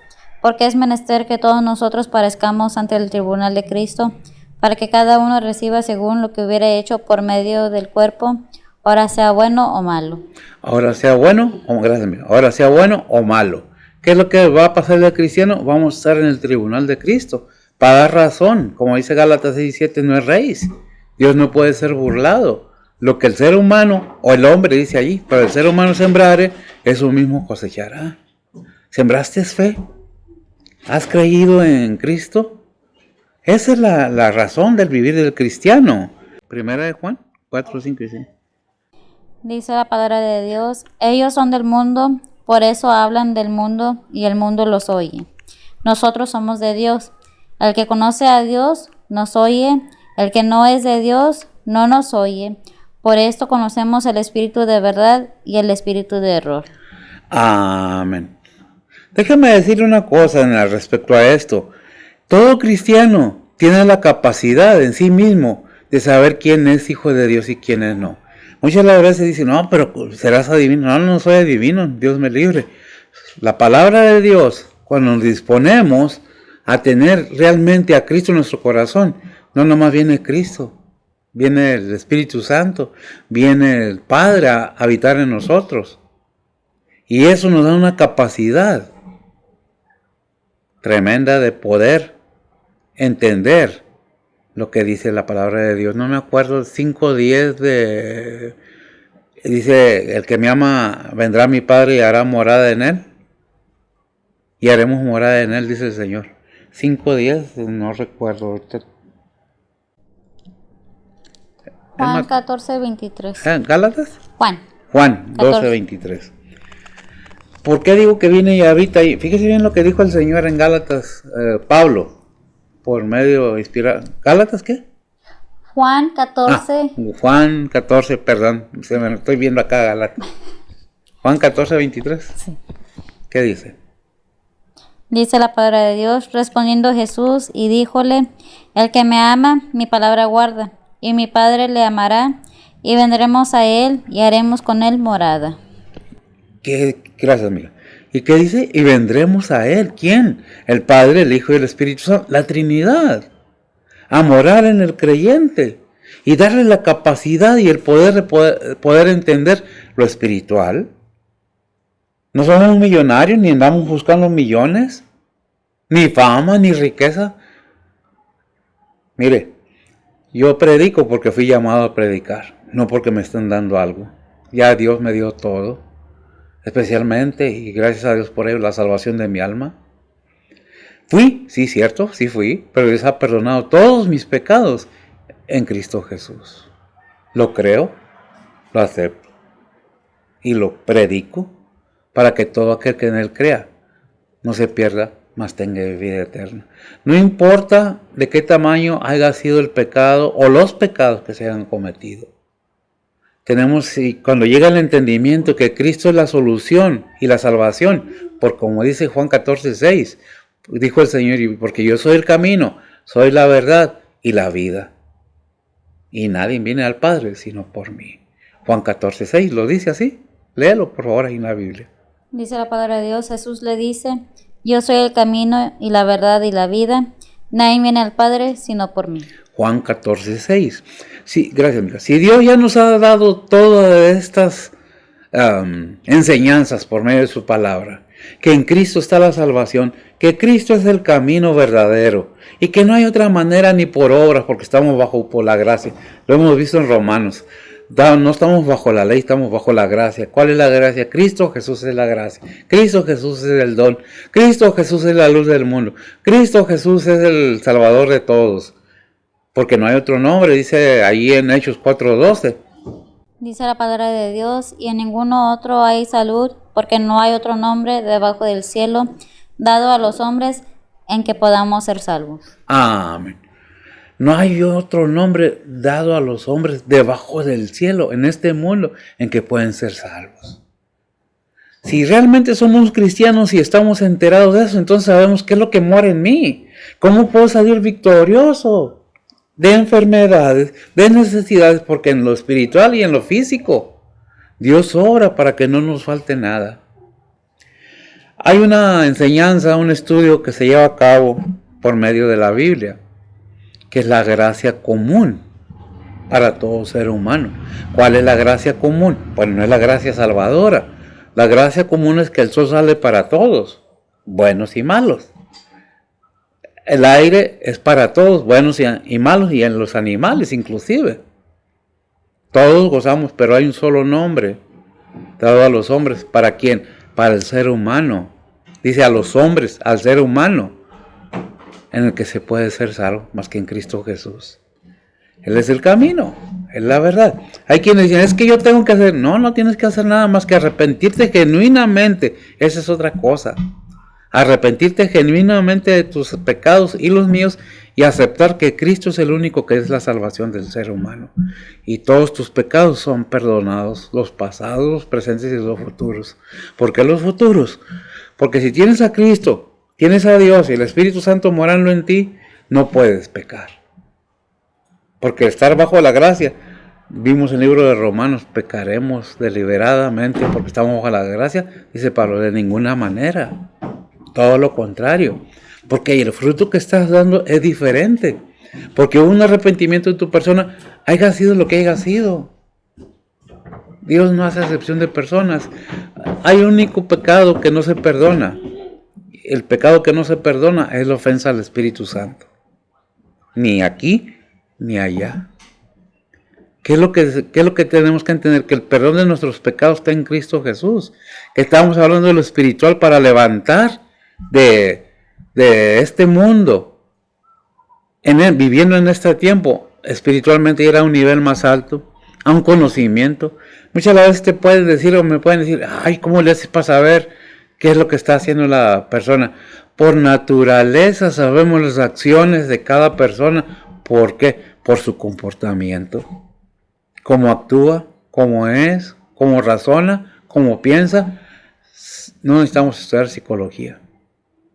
porque es menester que todos nosotros parezcamos ante el tribunal de Cristo, para que cada uno reciba según lo que hubiera hecho por medio del cuerpo, ahora sea bueno o malo. Ahora sea bueno, ahora sea bueno o malo. ¿Qué es lo que va a pasar al cristiano? Vamos a estar en el tribunal de Cristo, para dar razón. Como dice Gálatas 6:7, no es rey. Dios no puede ser burlado. Lo que el ser humano, o el hombre dice allí, pero el ser humano sembrare, eso mismo cosechará. ¿Sembraste fe? ¿Has creído en Cristo? Esa es la razón del vivir del cristiano. Primera de Juan 4:5 y 6. Dice la palabra de Dios: ellos son del mundo, por eso hablan del mundo y el mundo los oye. Nosotros somos de Dios. El que conoce a Dios nos oye, el que no es de Dios no nos oye. Por esto conocemos el espíritu de verdad y el espíritu de error. Amén. Déjame decirle una cosa respecto a esto. Todo cristiano tiene la capacidad en sí mismo de saber quién es hijo de Dios y quién es no. Muchas veces dicen: no, pero serás adivino. No, no soy adivino, Dios me libre. La palabra de Dios, cuando nos disponemos a tener realmente a Cristo en nuestro corazón, no nomás viene Cristo, viene el Espíritu Santo, viene el Padre a habitar en nosotros. Y eso nos da una capacidad tremenda de poder entender lo que dice la palabra de Dios. No me acuerdo, 5:10 dice: el que me ama vendrá a mi Padre y hará morada en él. Y haremos morada en él, dice el Señor. 5:10, no recuerdo ahorita. Juan 14:23. ¿Gálatas? Juan 12:23. ¿Por qué digo que viene y habita ahí? Fíjese bien lo que dijo el Señor en Gálatas, Pablo por medio inspirado. ¿Gálatas qué? Juan 14. Juan 14, perdón, se me lo estoy viendo acá, Gálatas. Juan 14, 23. Sí. ¿Qué dice? Dice la palabra de Dios, respondiendo Jesús y díjole, el que me ama, mi palabra guarda, y mi Padre le amará, y vendremos a él y haremos con él morada. Gracias, amiga. ¿Y qué dice? Y vendremos a él. ¿Quién? El Padre, el Hijo y el Espíritu Santo, la Trinidad. A morar en el creyente y darle la capacidad y el poder entender lo espiritual. No somos millonarios, ni andamos buscando millones, ni fama, ni riqueza. Mire, yo predico porque fui llamado a predicar, no porque me estén dando algo. Ya Dios me dio todo, especialmente, y gracias a Dios por ello, la salvación de mi alma. Fui, sí, cierto, sí fui, pero Dios ha perdonado todos mis pecados en Cristo Jesús. Lo creo, lo acepto y lo predico para que todo aquel que en él crea no se pierda, mas tenga vida eterna. No importa de qué tamaño haya sido el pecado o los pecados que se hayan cometido. Cuando llega el entendimiento que Cristo es la solución y la salvación, por como dice Juan 14:6, dijo el Señor, porque yo soy el camino, soy la verdad y la vida. Y nadie viene al Padre sino por mí. Juan 14:6 lo dice así. Léelo por favor ahí en la Biblia. Dice la palabra de Dios, Jesús le dice, yo soy el camino y la verdad y la vida, nadie viene al Padre sino por mí. Juan 14:6. Sí, gracias, amiga. Si Dios ya nos ha dado todas estas enseñanzas por medio de su palabra, que en Cristo está la salvación, que Cristo es el camino verdadero y que no hay otra manera ni por obras porque estamos por la gracia. Lo hemos visto en Romanos. No estamos bajo la ley, estamos bajo la gracia. ¿Cuál es la gracia? Cristo Jesús es la gracia. Cristo Jesús es el don. Cristo Jesús es la luz del mundo. Cristo Jesús es el Salvador de todos. Porque no hay otro nombre, dice ahí en Hechos 4:12. Dice la palabra de Dios, y en ninguno otro hay salud, porque no hay otro nombre debajo del cielo dado a los hombres en que podamos ser salvos. Amén. No hay otro nombre dado a los hombres debajo del cielo, en este mundo, en que pueden ser salvos. Si realmente somos cristianos y estamos enterados de eso, entonces sabemos qué es lo que mora en mí. ¿Cómo puedo salir victorioso de enfermedades, de necesidades? Porque en lo espiritual y en lo físico, Dios obra para que no nos falte nada. Hay una enseñanza, un estudio que se lleva a cabo por medio de la Biblia, que es la gracia común para todo ser humano. ¿Cuál es la gracia común? Pues no es la gracia salvadora. La gracia común es que el sol sale para todos, buenos y malos. El aire es para todos, buenos y malos, y en los animales inclusive. Todos gozamos, pero hay un solo nombre dado a los hombres. ¿Para quién? Para el ser humano. Dice a los hombres, al ser humano, en el que se puede ser salvo, más que en Cristo Jesús. Él es el camino, es la verdad. Hay quienes dicen, es que yo tengo que hacer. No, no tienes que hacer nada más que arrepentirte genuinamente. Esa es otra cosa. Arrepentirte genuinamente de tus pecados y los míos y aceptar que Cristo es el único que es la salvación del ser humano. Y todos tus pecados son perdonados, los pasados, los presentes y los futuros. ¿Por qué los futuros? Porque si tienes a Cristo, tienes a Dios y el Espíritu Santo morando en ti, no puedes pecar. Porque estar bajo la gracia, vimos en el libro de Romanos, pecaremos deliberadamente porque estamos bajo la gracia, dice Pablo, de ninguna manera. Todo lo contrario. Porque el fruto que estás dando es diferente. Porque un arrepentimiento de tu persona haya sido lo que haya sido. Dios no hace excepción de personas. Hay un único pecado que no se perdona. El pecado que no se perdona es la ofensa al Espíritu Santo. Ni aquí, ni allá. ¿Qué es lo que tenemos que entender? Que el perdón de nuestros pecados está en Cristo Jesús. Que estamos hablando de lo espiritual para levantar de este mundo. Viviendo en este tiempo, espiritualmente ir a un nivel más alto, a un conocimiento. Muchas veces te pueden decir o me pueden decir, ay, ¿cómo le haces para saber ¿Qué es lo que está haciendo la persona? Por naturaleza sabemos las acciones de cada persona. ¿Por qué? Por su comportamiento. Cómo actúa, cómo es, cómo razona, cómo piensa. No necesitamos estudiar psicología.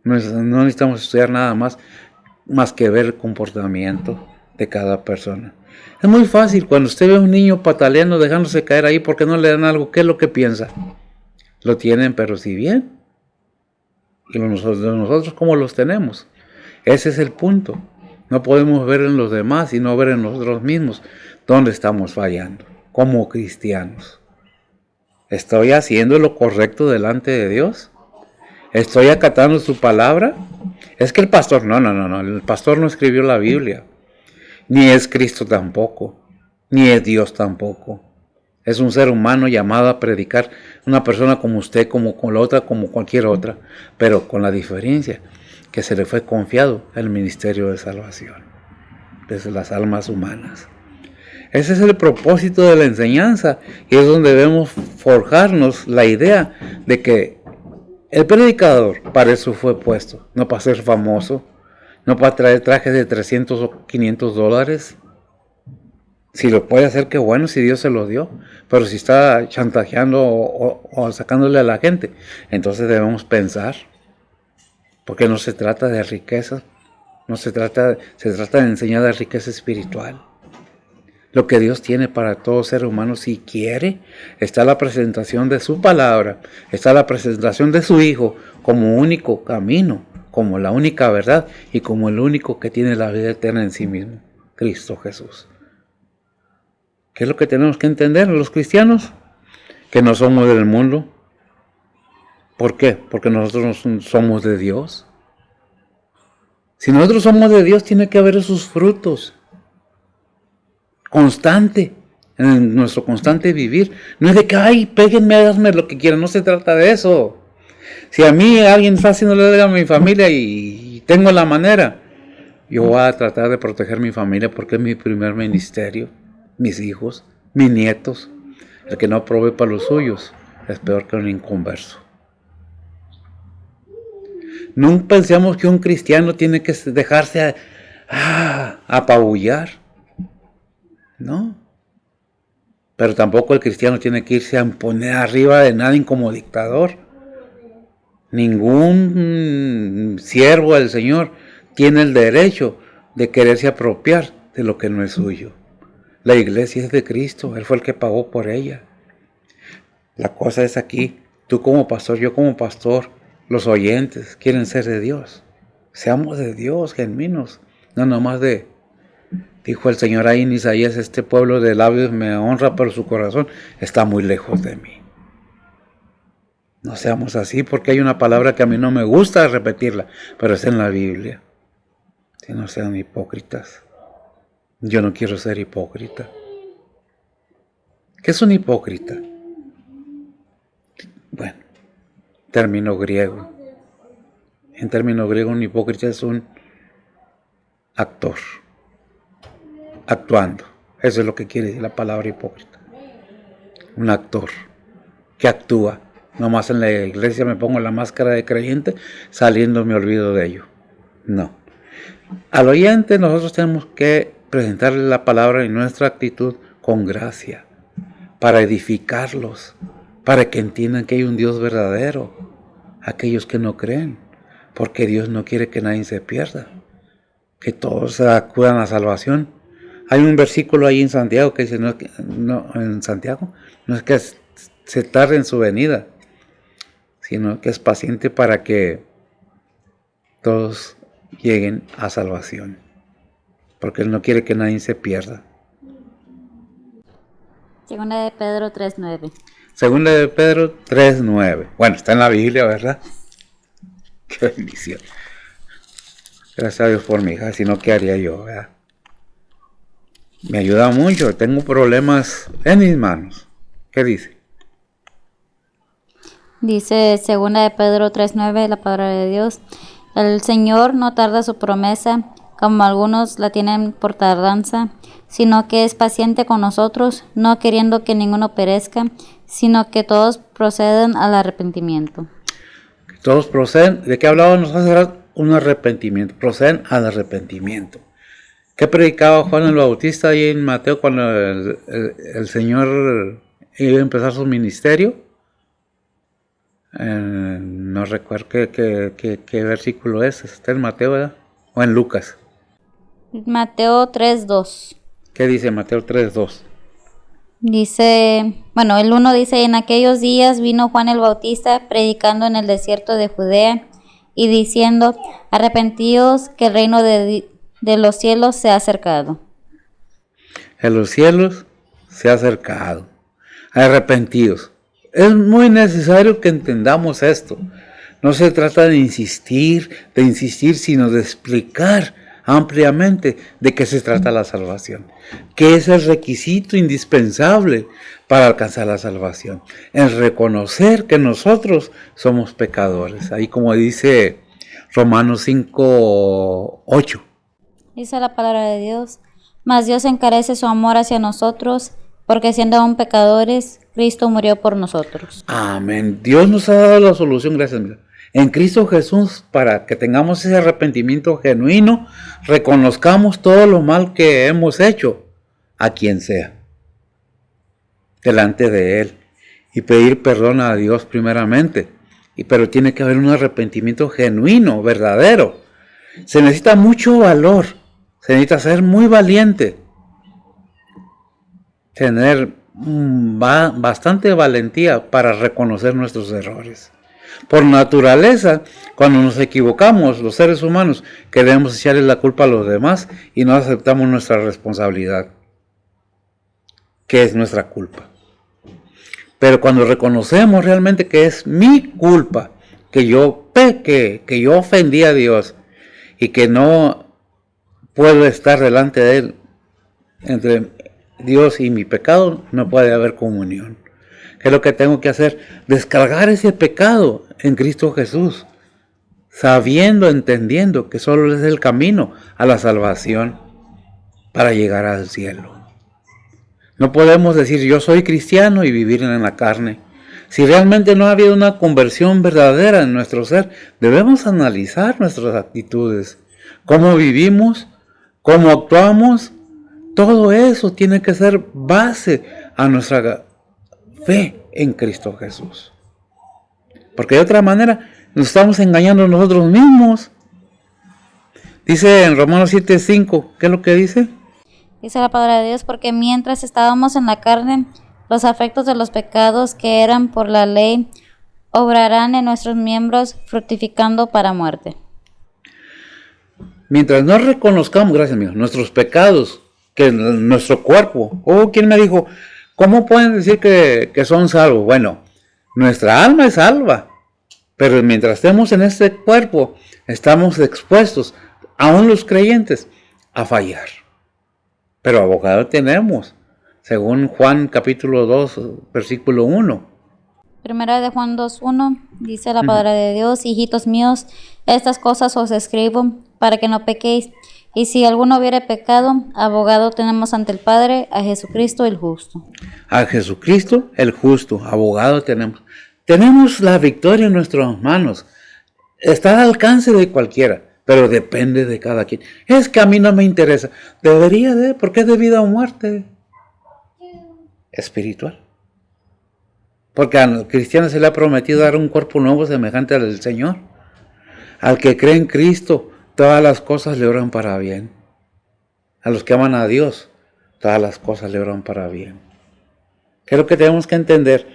No necesitamos estudiar nada más que ver el comportamiento de cada persona. Es muy fácil cuando usted ve a un niño pataleando, dejándose caer ahí porque no le dan algo. ¿Qué es lo que piensa? Lo tienen, pero si bien. Y nosotros ¿cómo los tenemos? Ese es el punto. No podemos ver en los demás, sino ver en nosotros mismos dónde estamos fallando como cristianos. ¿Estoy haciendo lo correcto delante de Dios? ¿Estoy acatando su palabra? Es que el pastor, no. El pastor no escribió la Biblia. Ni es Cristo tampoco. Ni es Dios tampoco. Es un ser humano llamado a predicar, una persona como usted, como con la otra, como cualquier otra, pero con la diferencia que se le fue confiado el ministerio de salvación, desde las almas humanas. Ese es el propósito de la enseñanza y es donde debemos forjarnos la idea de que el predicador para eso fue puesto, no para ser famoso, no para traer trajes de 300 o 500 dólares. Si lo puede hacer, qué bueno, si Dios se lo dio. Pero si está chantajeando o sacándole a la gente, entonces debemos pensar. Porque no se trata de riqueza. Se trata de enseñar la riqueza espiritual. Lo que Dios tiene para todo ser humano, si quiere, está la presentación de su palabra, está la presentación de su Hijo como único camino, como la única verdad y como el único que tiene la vida eterna en sí mismo, Cristo Jesús. ¿Qué es lo que tenemos que entender los cristianos? Que no somos del mundo. ¿Por qué? Porque nosotros no somos de Dios. Si nosotros somos de Dios, tiene que haber esos frutos. Constante. En nuestro constante vivir. No es de que, ay, péguenme, háganme lo que quieran. No se trata de eso. Si a mí alguien está haciéndole a mi familia y tengo la manera, yo voy a tratar de proteger mi familia porque es mi primer ministerio. Mis hijos, mis nietos. El que no provee para los suyos es peor que un inconverso. No pensemos que un cristiano tiene que dejarse apabullar. No. Pero tampoco el cristiano tiene que irse a poner arriba de nadie como dictador. Ningún siervo del Señor tiene el derecho de quererse apropiar de lo que no es suyo. La iglesia es de Cristo, Él fue el que pagó por ella. La cosa es aquí, tú como pastor, yo como pastor, los oyentes quieren ser de Dios. Seamos de Dios, genuinos, no nomás dijo el Señor ahí en Isaías, este pueblo de labios me honra, pero su corazón está muy lejos de mí. No seamos así, porque hay una palabra que a mí no me gusta repetirla, pero es en la Biblia. Que no sean hipócritas. Yo no quiero ser hipócrita. ¿Qué es un hipócrita? Bueno, término griego. En término griego, un hipócrita es un actor. Actuando. Eso es lo que quiere decir la palabra hipócrita. Un actor que actúa. Nomás en la iglesia me pongo la máscara de creyente, saliendo me olvido de ello. No. Al oyente nosotros tenemos que presentarle la palabra y nuestra actitud con gracia, para edificarlos, para que entiendan que hay un Dios verdadero, aquellos que no creen, porque Dios no quiere que nadie se pierda, que todos acudan a salvación. Hay un versículo ahí en Santiago que dice, no es que se tarde en su venida, sino que es paciente para que todos lleguen a salvación, porque Él no quiere que nadie se pierda. Segunda de Pedro 3:9. Segunda de Pedro 3:9. Bueno, está en la Biblia, ¿verdad? Qué bendición. Gracias a Dios por mi hija, si no, ¿qué haría yo? ¿Verdad? Me ayuda mucho, tengo problemas en mis manos. ¿Qué dice? Dice segunda de Pedro 3:9, la palabra de Dios. El Señor no tarda su promesa, como algunos la tienen por tardanza, sino que es paciente con nosotros, no queriendo que ninguno perezca, sino que todos procedan al arrepentimiento. Todos proceden, ¿de qué hablábamos hace rato? Un arrepentimiento, proceden al arrepentimiento. ¿Qué predicaba Juan el Bautista ahí en Mateo cuando el Señor iba a empezar su ministerio? No recuerdo qué versículo es. Está en Mateo, ¿verdad? O en Lucas. Mateo 3:2. ¿Qué dice Mateo 3:2? Dice, bueno, el 1 dice, en aquellos días vino Juan el Bautista predicando en el desierto de Judea y diciendo, arrepentíos que el reino de los cielos se ha acercado. En los cielos se ha acercado. Arrepentidos. Es muy necesario que entendamos esto. No se trata de insistir, sino de explicar ampliamente de qué se trata la salvación, qué es el requisito indispensable para alcanzar la salvación, el reconocer que nosotros somos pecadores, ahí como dice Romanos 5:8. Dice la palabra de Dios, mas Dios encarece su amor hacia nosotros, porque siendo aún pecadores, Cristo murió por nosotros. Amén. Dios nos ha dado la solución, gracias a Dios, en Cristo Jesús, para que tengamos ese arrepentimiento genuino, reconozcamos todo lo mal que hemos hecho a quien sea, delante de Él, y pedir perdón a Dios primeramente. Pero tiene que haber un arrepentimiento genuino, verdadero. Se necesita mucho valor, se necesita ser muy valiente, tener bastante valentía para reconocer nuestros errores. Por naturaleza, cuando nos equivocamos, los seres humanos, queremos echarle la culpa a los demás y no aceptamos nuestra responsabilidad, que es nuestra culpa. Pero cuando reconocemos realmente que es mi culpa, que yo pequé, que yo ofendí a Dios y que no puedo estar delante de Él, entre Dios y mi pecado no puede haber comunión. ¿Qué es lo que tengo que hacer? Descargar ese pecado en Cristo Jesús, sabiendo, entendiendo que solo es el camino a la salvación para llegar al cielo. No podemos decir yo soy cristiano y vivir en la carne. Si realmente no ha habido una conversión verdadera en nuestro ser, debemos analizar nuestras actitudes, cómo vivimos, cómo actuamos. Todo eso tiene que ser base a nuestra fe en Cristo Jesús. Porque de otra manera nos estamos engañando nosotros mismos. Dice en Romanos 7:5, ¿qué es lo que dice? Dice la palabra de Dios, porque mientras estábamos en la carne, los afectos de los pecados que eran por la ley obrarán en nuestros miembros, fructificando para muerte. Mientras no reconozcamos, gracias mío, nuestros pecados, que nuestro cuerpo, ¿quién me dijo? ¿Cómo pueden decir que son salvos? Bueno, nuestra alma es salva, pero mientras estemos en este cuerpo, estamos expuestos, aún los creyentes, a fallar. Pero abogado tenemos, según Juan capítulo 2, versículo 1. Primera de Juan 2:1, dice la palabra de Dios, hijitos míos, estas cosas os escribo para que no pequéis. Y si alguno hubiere pecado, abogado tenemos ante el Padre, a Jesucristo el justo. A Jesucristo el justo, abogado tenemos. Tenemos la victoria en nuestras manos. Está al alcance de cualquiera, pero depende de cada quien. Es que a mí no me interesa. Debería de, porque es de vida o muerte espiritual. Porque al cristiano se le ha prometido dar un cuerpo nuevo semejante al del Señor. Al que cree en Cristo, todas las cosas le obran para bien. A los que aman a Dios, todas las cosas le obran para bien. ¿Qué es lo que tenemos que entender?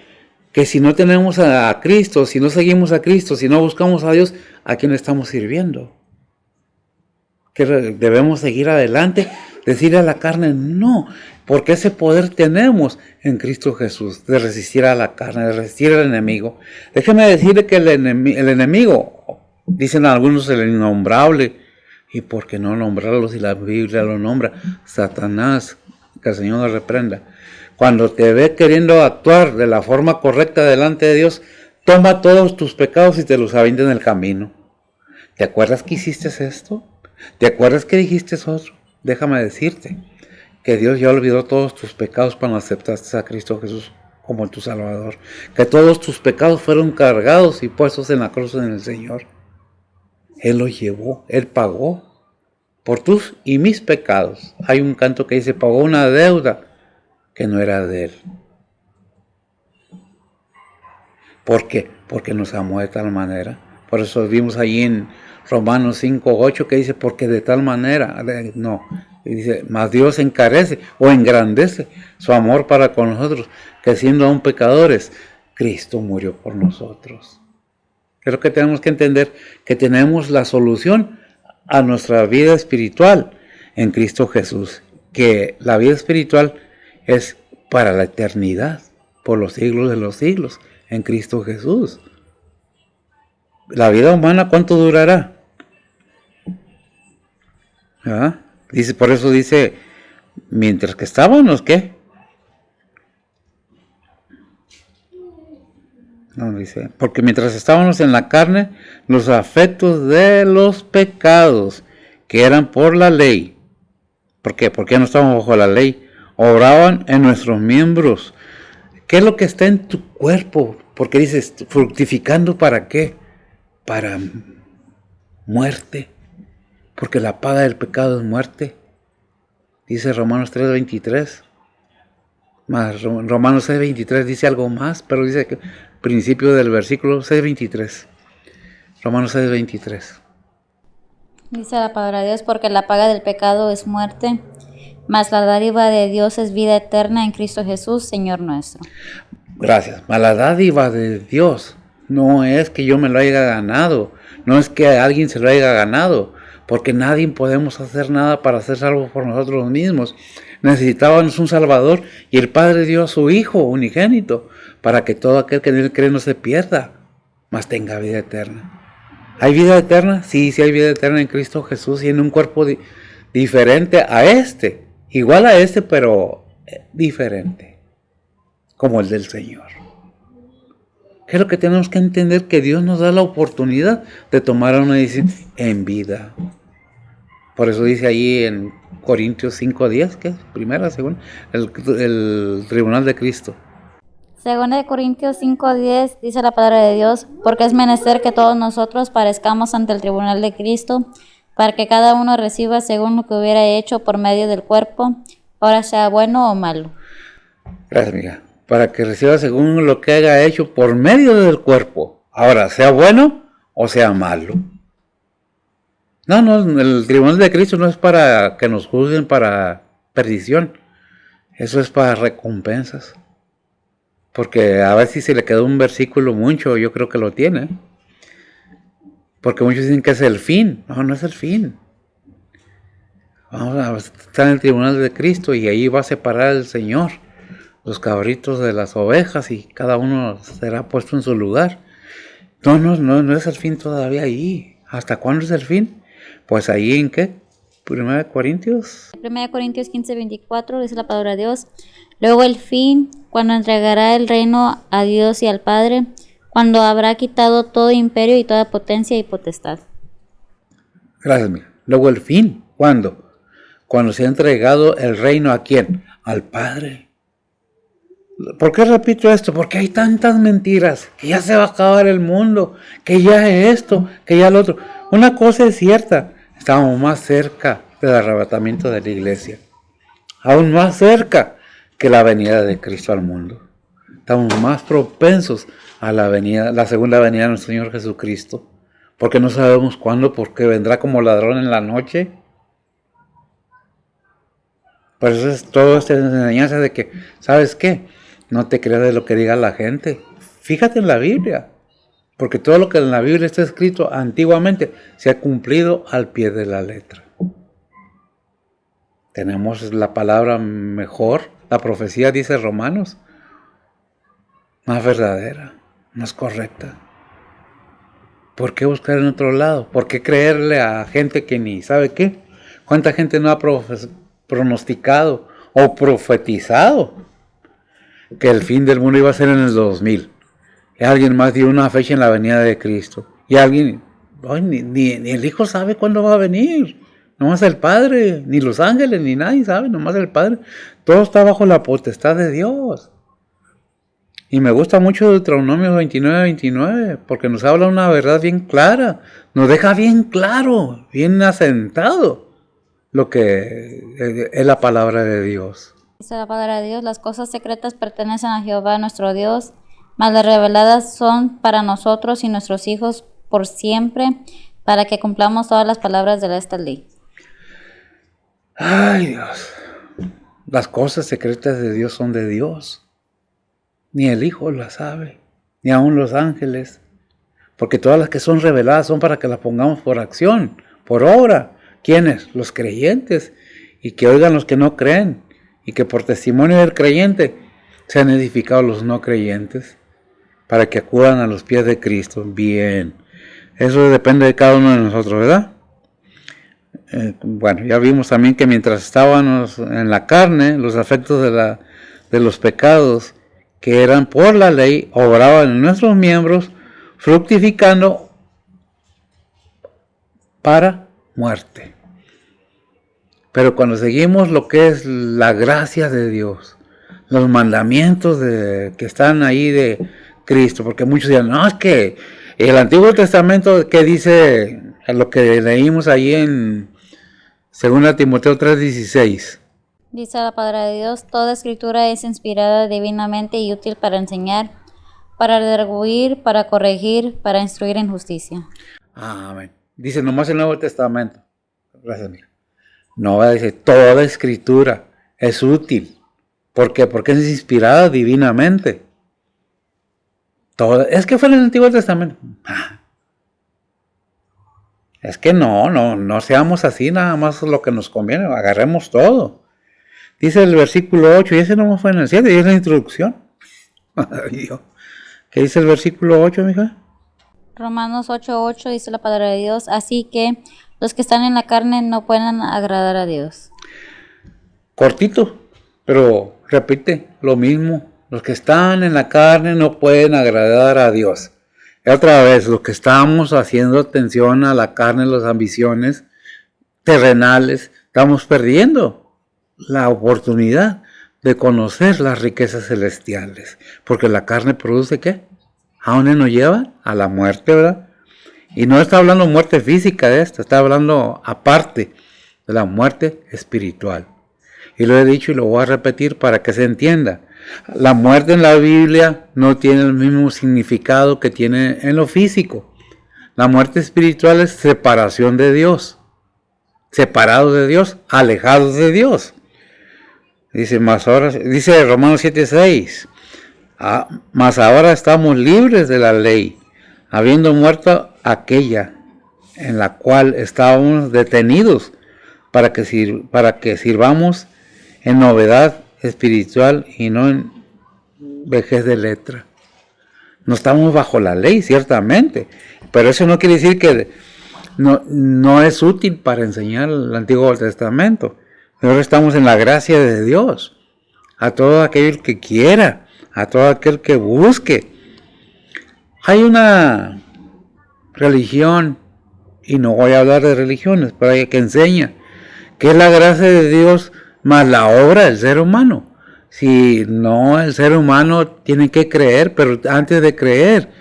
Que si no tenemos a Cristo, si no seguimos a Cristo, si no buscamos a Dios, ¿a quién estamos sirviendo? Que debemos seguir adelante, decirle a la carne no, porque ese poder tenemos en Cristo Jesús, de resistir a la carne, de resistir al enemigo. Déjeme decirle que el enemigo, dicen algunos el innombrable, y por qué no nombrarlo si la Biblia lo nombra, Satanás, que el Señor nos reprenda. Cuando te ve queriendo actuar de la forma correcta delante de Dios, toma todos tus pecados y te los avienta en el camino. ¿Te acuerdas que hiciste esto? ¿Te acuerdas que dijiste otro? Déjame decirte que Dios ya olvidó todos tus pecados cuando aceptaste a Cristo Jesús como tu Salvador, que todos tus pecados fueron cargados y puestos en la cruz en el Señor. Él los llevó, Él pagó por tus y mis pecados. Hay un canto que dice, pagó una deuda que no era de Él. ¿Por qué? Porque nos amó de tal manera. Por eso vimos ahí en Romanos 5:8 que dice, porque de tal manera, no, dice, mas Dios encarece o engrandece su amor para con nosotros, que siendo aún pecadores, Cristo murió por nosotros. Creo que tenemos que entender que tenemos la solución a nuestra vida espiritual en Cristo Jesús, que la vida espiritual es para la eternidad, por los siglos de los siglos, en Cristo Jesús. La vida humana, ¿cuánto durará? ¿Ah? Dice, por eso dice, mientras que estábamos, ¿qué? No, dice, porque mientras estábamos en la carne, los afectos de los pecados, que eran por la ley. ¿Por qué? Porque no estábamos bajo la ley. Obraban en nuestros miembros. ¿Qué es lo que está en tu cuerpo? Porque dices, fructificando ¿para qué? Para muerte. Porque la paga del pecado es muerte. Dice Romanos 3:23. Más Romanos 6:23 dice algo más, pero dice que principio del versículo 6:23. Romanos 6:23. Dice la palabra de Dios, porque la paga del pecado es muerte, mas la dádiva de Dios es vida eterna en Cristo Jesús, Señor nuestro. Gracias. Mas la dádiva de Dios no es que yo me lo haya ganado, no es que alguien se lo haya ganado, porque nadie podemos hacer nada para ser salvos por nosotros mismos. Necesitábamos un Salvador y el Padre dio a su Hijo unigénito para que todo aquel que en Él cree no se pierda, mas tenga vida eterna. ¿Hay vida eterna? Sí, sí hay vida eterna en Cristo Jesús y en un cuerpo diferente a este, igual a este, pero diferente, como el del Señor. ¿Qué es lo que tenemos que entender? Que Dios nos da la oportunidad de tomar una decisión en vida. Por eso dice ahí en Corintios 5:10, que es primera, según el tribunal de Cristo. Según de Corintios 5:10 dice la palabra de Dios, porque es menester que todos nosotros parezcamos ante el tribunal de Cristo, para que cada uno reciba según lo que hubiera hecho por medio del cuerpo, ahora sea bueno o malo. Gracias, amiga. Para que reciba según lo que haya hecho por medio del cuerpo, ahora sea bueno o sea malo. No, el tribunal de Cristo no es para que nos juzguen para perdición, eso es para recompensas. Porque a ver si se le quedó un versículo mucho, yo creo que lo tiene. Porque muchos dicen que es el fin. No es el fin. Vamos a estar en el tribunal de Cristo y ahí va a separar el Señor los cabritos de las ovejas y cada uno será puesto en su lugar. No es el fin todavía ahí. ¿Hasta cuándo es el fin? Pues ahí en ¿qué? 1 Corintios. 1 Corintios 15:24 dice la palabra de Dios. Luego el fin, cuando entregará el reino a Dios y al Padre, cuando habrá quitado todo imperio y toda potencia y potestad. Gracias, mira. Luego el fin, ¿cuándo? Cuando se ha entregado el reino ¿a quién? Al Padre. ¿Por qué repito esto? Porque hay tantas mentiras, que ya se va a acabar el mundo, que ya esto, que ya lo otro. Una cosa es cierta, estamos más cerca del arrebatamiento de la iglesia, aún más cerca que la venida de Cristo al mundo. Estamos más propensos a la segunda venida de nuestro Señor Jesucristo, porque no sabemos cuándo, porque vendrá como ladrón en la noche. Por eso es toda esta enseñanza de que, ¿sabes qué? No te creas de lo que diga la gente. Fíjate en la Biblia, porque todo lo que en la Biblia está escrito antiguamente se ha cumplido al pie de la letra. Tenemos la palabra mejor, la profecía dice Romanos, más verdadera, más correcta. ¿Por qué buscar en otro lado? ¿Por qué creerle a gente que ni sabe qué? ¿Cuánta gente no ha pronosticado o profetizado que el fin del mundo iba a ser en el 2000? Y alguien más dio una fecha en la venida de Cristo. Y alguien, ni el Hijo sabe cuándo va a venir. Nomás el Padre, ni los ángeles, ni nadie sabe, nomás el Padre. Todo está bajo la potestad de Dios. Y me gusta mucho Deuteronomio 29, porque nos habla una verdad bien clara, nos deja bien claro, bien asentado lo que es la palabra de Dios. Dice la palabra de Dios, las cosas secretas pertenecen a Jehová nuestro Dios, mas las reveladas son para nosotros y nuestros hijos por siempre, para que cumplamos todas las palabras de esta ley. Ay, Dios, las cosas secretas de Dios son de Dios. Ni el Hijo las sabe, ni aun los ángeles, porque todas las que son reveladas son para que las pongamos por acción, por obra. ¿Quiénes? Los creyentes, y que oigan los que no creen, y que por testimonio del creyente sean edificados los no creyentes, para que acudan a los pies de Cristo. Bien, eso depende de cada uno de nosotros, ¿verdad? Bueno, ya vimos también que mientras estábamos en la carne, los afectos de los pecados que eran por la ley, obraban en nuestros miembros, fructificando para muerte. Pero cuando seguimos lo que es la gracia de Dios, los mandamientos que están ahí de Cristo, porque muchos dirán, no, es que el Antiguo Testamento, que dice lo que leímos ahí en 2 Timoteo 3:16. Dice la palabra de Dios, toda escritura es inspirada divinamente y útil para enseñar, para redarguir, para corregir, para instruir en justicia. Amén. Dice nomás el Nuevo Testamento. Gracias, amiga. No, dice, toda escritura es útil. ¿Por qué? Porque es inspirada divinamente. Es que fue en el Antiguo Testamento. Es que no seamos así, nada más lo que nos conviene, agarremos todo. Dice el versículo 8, y ese no fue en el 7, y es la introducción. ¿Qué dice el versículo 8, mija? Romanos 8:8 dice la palabra de Dios, así que los que están en la carne no pueden agradar a Dios. Cortito, pero repite lo mismo. Los que están en la carne no pueden agradar a Dios. Otra vez, los que estamos haciendo atención a la carne, las ambiciones terrenales, estamos perdiendo la oportunidad de conocer las riquezas celestiales. Porque la carne produce ¿qué? ¿A dónde nos lleva? A la muerte, ¿verdad? Y no está hablando muerte física de esto, está hablando aparte de la muerte espiritual. Y lo he dicho y lo voy a repetir para que se entienda. La muerte en la Biblia no tiene el mismo significado que tiene en lo físico. La muerte espiritual es separación de Dios. Separados de Dios, alejados de Dios. Dice Romanos 7:6. Mas ahora estamos libres de la ley, habiendo muerto aquella en la cual estábamos detenidos, para que sirvamos en novedad espiritual y no en vejez de letra. No estamos bajo la ley, ciertamente, pero eso no quiere decir que no es útil para enseñar el Antiguo Testamento. Ahora estamos en la gracia de Dios, a todo aquel que quiera, a todo aquel que busque. Hay una religión, y no voy a hablar de religiones, pero hay que enseña que es la gracia de Dios más la obra del ser humano. Si no, el ser humano tiene que creer, pero antes de creer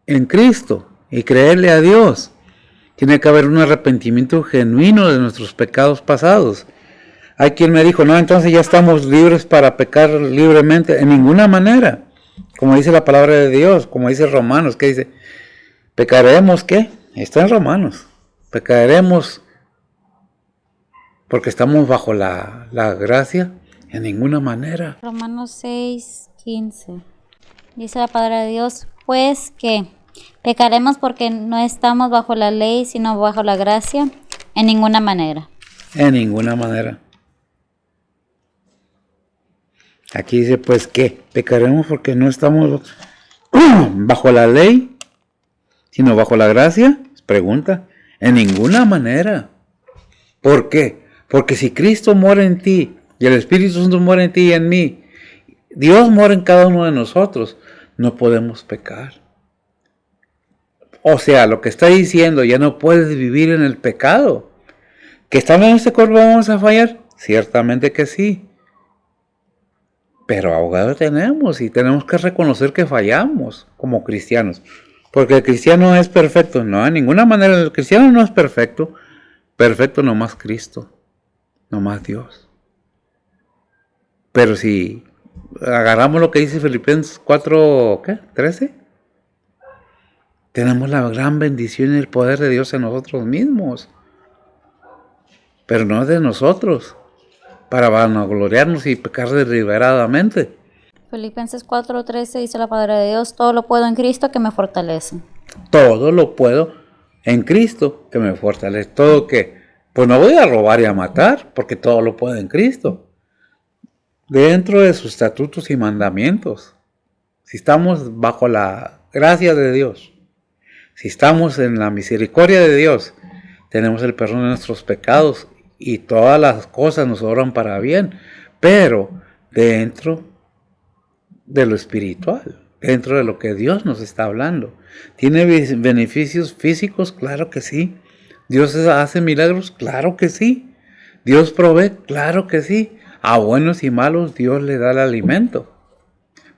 en Cristo y creerle a Dios, tiene que haber un arrepentimiento genuino de nuestros pecados pasados. Hay quien me dijo, no, entonces ya estamos libres para pecar libremente. En ninguna manera. Como dice la palabra de Dios, como dice Romanos, ¿qué dice? ¿Pecaremos qué? Está en Romanos. Pecaremos porque estamos bajo la gracia. En ninguna manera. Romanos 6:15 dice la palabra de Dios, pues que pecaremos porque no estamos bajo la ley, sino bajo la gracia, en ninguna manera. En ninguna manera. Aquí dice, pues ¿qué? Pecaremos porque no estamos bajo la ley, sino bajo la gracia. Pregunta. En ninguna manera. ¿Por qué? Porque si Cristo mora en ti y el Espíritu Santo mora en ti y en mí, Dios mora en cada uno de nosotros, no podemos pecar. O sea, lo que está diciendo, ya no puedes vivir en el pecado. ¿Que estando en este cuerpo vamos a fallar? Ciertamente que sí. pero abogado tenemos y tenemos que reconocer que fallamos como cristianos. Porque el cristiano es perfecto, no, de ninguna manera el cristiano no es perfecto. Perfecto nomás Cristo, nomás Dios. Pero si agarramos lo que dice Filipenses 4, ¿qué? 13. Tenemos la gran bendición y el poder de Dios en nosotros mismos. Pero no de nosotros, para vanagloriarnos y pecar deliberadamente. Filipenses 4:13 dice la palabra de Dios, todo lo puedo en Cristo que me fortalece. Todo lo puedo en Cristo que me fortalece. Todo que, pues no voy a robar y a matar, porque todo lo puedo en Cristo. Dentro de sus estatutos y mandamientos. Si estamos bajo la gracia de Dios, si estamos en la misericordia de Dios, tenemos el perdón de nuestros pecados y todas las cosas nos obran para bien, pero dentro de lo espiritual, dentro de lo que Dios nos está hablando. ¿Tiene beneficios físicos? Claro que sí. ¿Dios hace milagros? Claro que sí. ¿Dios provee? Claro que sí. A buenos y malos Dios le da el alimento.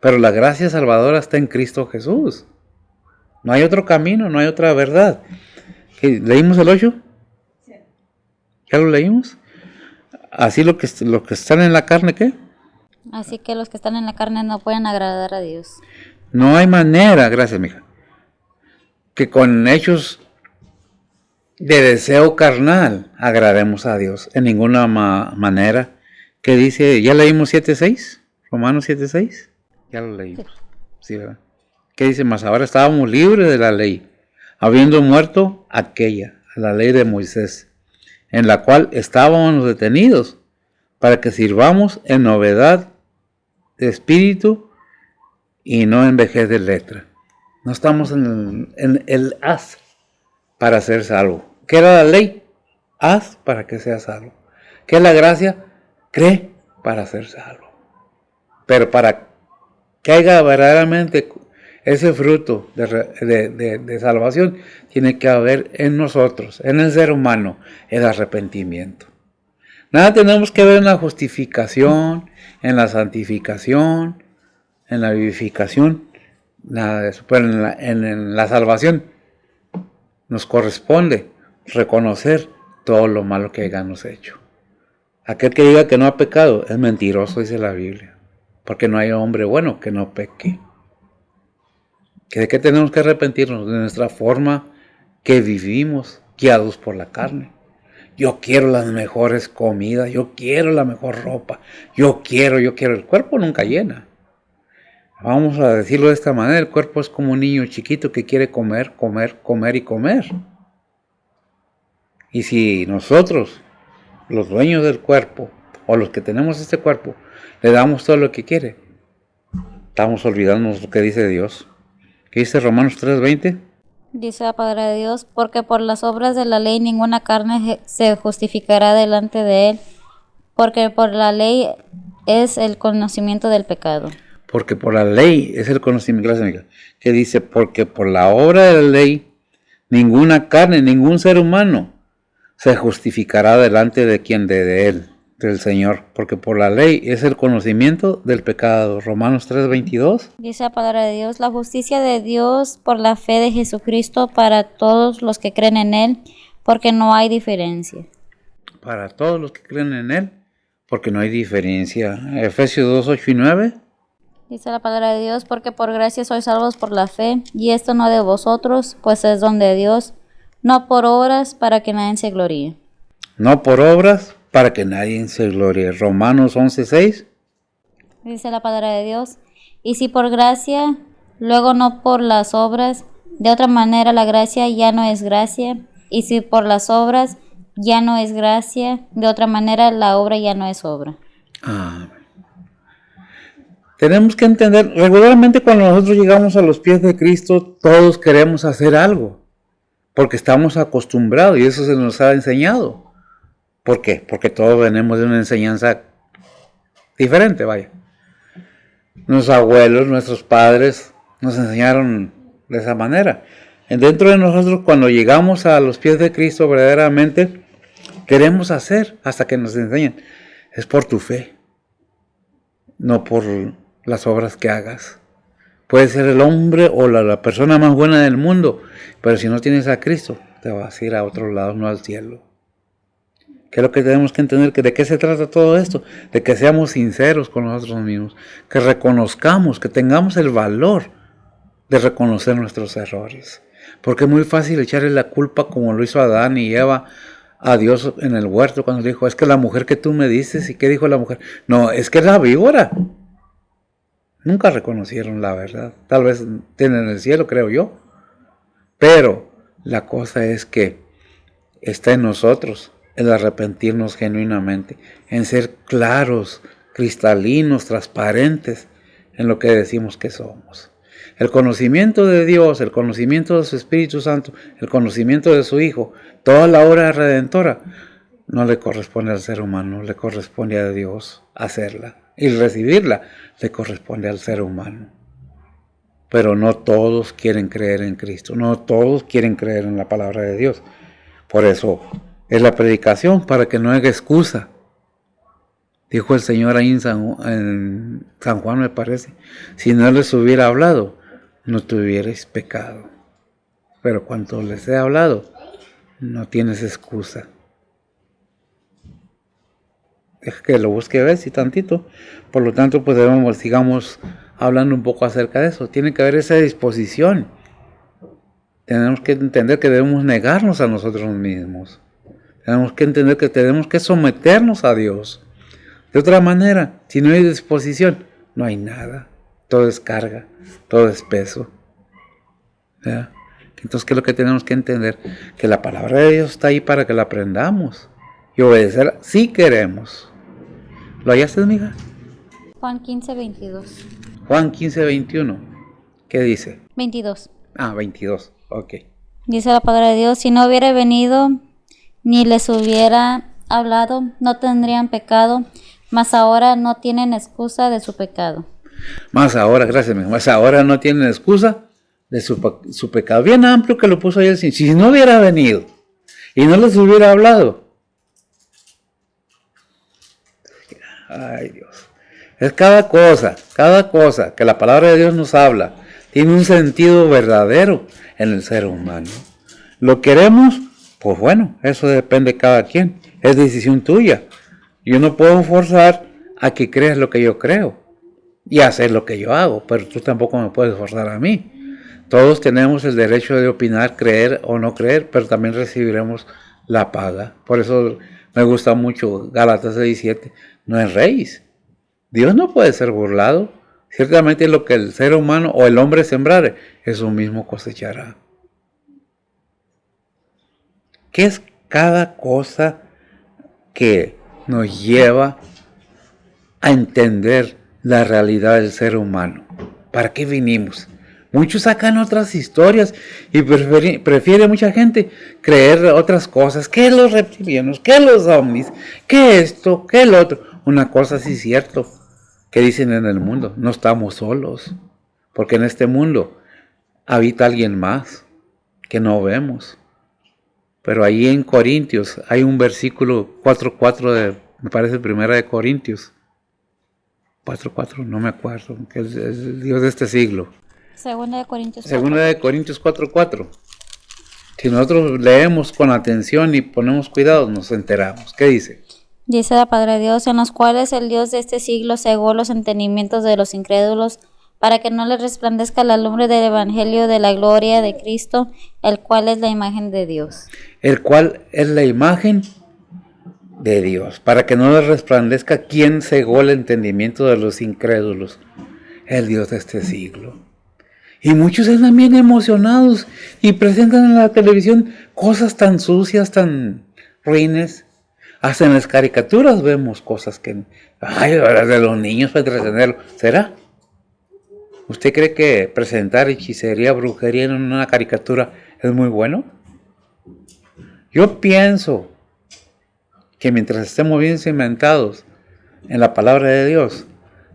Pero la gracia salvadora está en Cristo Jesús. No hay otro camino, no hay otra verdad. ¿Leímos el 8? Sí. ¿Ya lo leímos? Así lo que están en la carne, ¿qué? Así que los que están en la carne no pueden agradar a Dios. No hay manera, gracias mija, que con hechos de deseo carnal agrademos a Dios. En ninguna manera. ¿Qué dice? ¿Ya leímos 7.6? Romanos 7.6. Ya lo leímos. Sí, ¿verdad? ¿Qué dice? Más ahora estábamos libres de la ley, habiendo muerto aquella, la ley de Moisés, en la cual estábamos detenidos, para que sirvamos en novedad de espíritu y no en vejez de letra. No estamos en el haz para ser salvo. ¿Qué era la ley? Haz para que seas salvo. ¿Qué es la gracia? Cree para ser salvo. Pero para que haya verdaderamente ese fruto de salvación, tiene que haber en nosotros, en el ser humano, el arrepentimiento. Nada tenemos que ver en la justificación, en la santificación, en la vivificación, nada de eso. Pero en la salvación nos corresponde reconocer todo lo malo que hayamos hecho. Aquel que diga que no ha pecado es mentiroso, dice la Biblia, porque no hay hombre bueno que no peque. ¿De qué tenemos que arrepentirnos? De nuestra forma que vivimos, guiados por la carne. Yo quiero las mejores comidas, yo quiero la mejor ropa, yo quiero. El cuerpo nunca llena. Vamos a decirlo de esta manera, el cuerpo es como un niño chiquito que quiere comer. Y si nosotros, los dueños del cuerpo, o los que tenemos este cuerpo, le damos todo lo que quiere, estamos olvidándonos lo que dice Dios. ¿Qué dice Romanos 3:20? Dice la palabra de Dios, porque por las obras de la ley ninguna carne se justificará delante de él, porque por la ley es el conocimiento del pecado. Porque por la ley es el conocimiento, gracias amiga, que dice, porque por la obra de la ley ninguna carne, ningún ser humano se justificará delante de quien de él, del Señor, porque por la ley es el conocimiento del pecado. Romanos 3:22. Dice la palabra de Dios, la justicia de Dios por la fe de Jesucristo para todos los que creen en Él, porque no hay diferencia. Para todos los que creen en Él, porque no hay diferencia. Efesios 2:8-9. Dice la palabra de Dios, porque por gracia sois salvos por la fe, y esto no de vosotros, pues es don de Dios, no por obras para que nadie se gloríe. No por obras para que nadie se gloríe. Romanos 11:6. Dice la palabra de Dios, y si por gracia, luego no por las obras, de otra manera la gracia ya no es gracia, y si por las obras ya no es gracia, de otra manera la obra ya no es obra. Tenemos que entender, regularmente cuando nosotros llegamos a los pies de Cristo, todos queremos hacer algo, porque estamos acostumbrados y eso se nos ha enseñado. ¿Por qué? Porque todos venimos de una enseñanza diferente, vaya. Nuestros abuelos, nuestros padres nos enseñaron de esa manera. Dentro de nosotros, cuando llegamos a los pies de Cristo, verdaderamente queremos hacer hasta que nos enseñen. Es por tu fe. no por las obras que hagas. Puedes ser el hombre o la persona más buena del mundo, pero si no tienes a Cristo, te vas a ir a otro lado, no al cielo. ¿Qué es lo que tenemos que entender? ¿De qué se trata todo esto? De que seamos sinceros con nosotros mismos, que reconozcamos, que tengamos el valor de reconocer nuestros errores. Porque es muy fácil echarle la culpa, como lo hizo Adán y Eva, a Dios en el huerto, cuando dijo, es que la mujer que tú me dices. ¿Y qué dijo la mujer? No, es que es la víbora. Nunca reconocieron la verdad. Tal vez tienen el cielo, creo yo. Pero la cosa es que está en nosotros el arrepentirnos genuinamente, en ser claros, cristalinos, transparentes en lo que decimos que somos. El conocimiento de Dios, el conocimiento de su Espíritu Santo, el conocimiento de su Hijo, toda la obra redentora, no le corresponde al ser humano, le corresponde a Dios hacerla. Y recibirla le corresponde al ser humano. Pero no todos quieren creer en Cristo, no todos quieren creer en la palabra de Dios. Por eso es la predicación, para que no haya excusa. Dijo el Señor ahí en San Juan, me parece, si no les hubiera hablado, no tuvierais pecado. Pero cuando les he hablado, no tienes excusa. Deja que lo busque ver si tantito. Por lo tanto, pues sigamos hablando un poco acerca de eso. Tiene que haber esa disposición. Tenemos que entender que debemos negarnos a nosotros mismos. Tenemos que entender que tenemos que someternos a Dios. De otra manera, si no hay disposición, no hay nada. Todo es carga, todo es peso. ¿Verdad? Entonces, ¿qué es lo que tenemos que entender? Que la palabra de Dios está ahí para que la aprendamos y obedecerla si queremos. ¿Lo hallaste, amiga? Juan 15, 22. Juan 15, 21. ¿Qué dice? 22. 22. Ok. Dice la palabra de Dios, si no hubiera venido ni les hubiera hablado, no tendrían pecado, mas ahora no tienen excusa de su pecado. Más ahora, gracias, más ahora no tienen excusa de su pecado. Bien amplio que lo puso ahí el Señor. Si no hubiera venido y no les hubiera hablado. Ay, Dios. Es cada cosa que la palabra de Dios nos habla, tiene un sentido verdadero en el ser humano. ¿Lo queremos? Pues bueno, eso depende de cada quien. Es decisión tuya. Yo no puedo forzar a que creas lo que yo creo y hacer lo que yo hago, pero tú tampoco me puedes forzar a mí. Todos tenemos el derecho de opinar, creer o no creer, pero también recibiremos la paga. Por eso me gusta mucho Gálatas 6:7. No erréis. Dios no puede ser burlado. Ciertamente lo que el ser humano o el hombre sembrare, eso mismo cosechará. ¿Qué es cada cosa que nos lleva a entender la realidad del ser humano? ¿Para qué vinimos? Muchos sacan otras historias y prefiere mucha gente creer otras cosas, que los reptilianos, que los zombies, que esto, que el otro. Una cosa sí es cierto, que dicen en el mundo, no estamos solos, porque en este mundo habita alguien más que no vemos. Pero ahí en Corintios hay un versículo 4:4 me parece, Primera de Corintios. 4:4, no me acuerdo, que es el Dios de este siglo. Segunda de Corintios 4:4. Si nosotros leemos con atención y ponemos cuidado, nos enteramos. ¿Qué dice? Dice la palabra de Dios, en los cuales el Dios de este siglo cegó los entendimientos de los incrédulos, para que no les resplandezca la lumbre del evangelio de la gloria de Cristo, el cual es la imagen de Dios. El cual es la imagen de Dios, para que no les resplandezca quién cegó el entendimiento de los incrédulos, el Dios de este siglo. Y muchos están bien emocionados y presentan en la televisión cosas tan sucias, tan ruines. Hasta en las caricaturas vemos cosas que, de los niños para entretenerlos. ¿Será? ¿Usted cree que presentar hechicería, brujería en una caricatura es muy bueno? Yo pienso que mientras estemos bien cimentados en la palabra de Dios,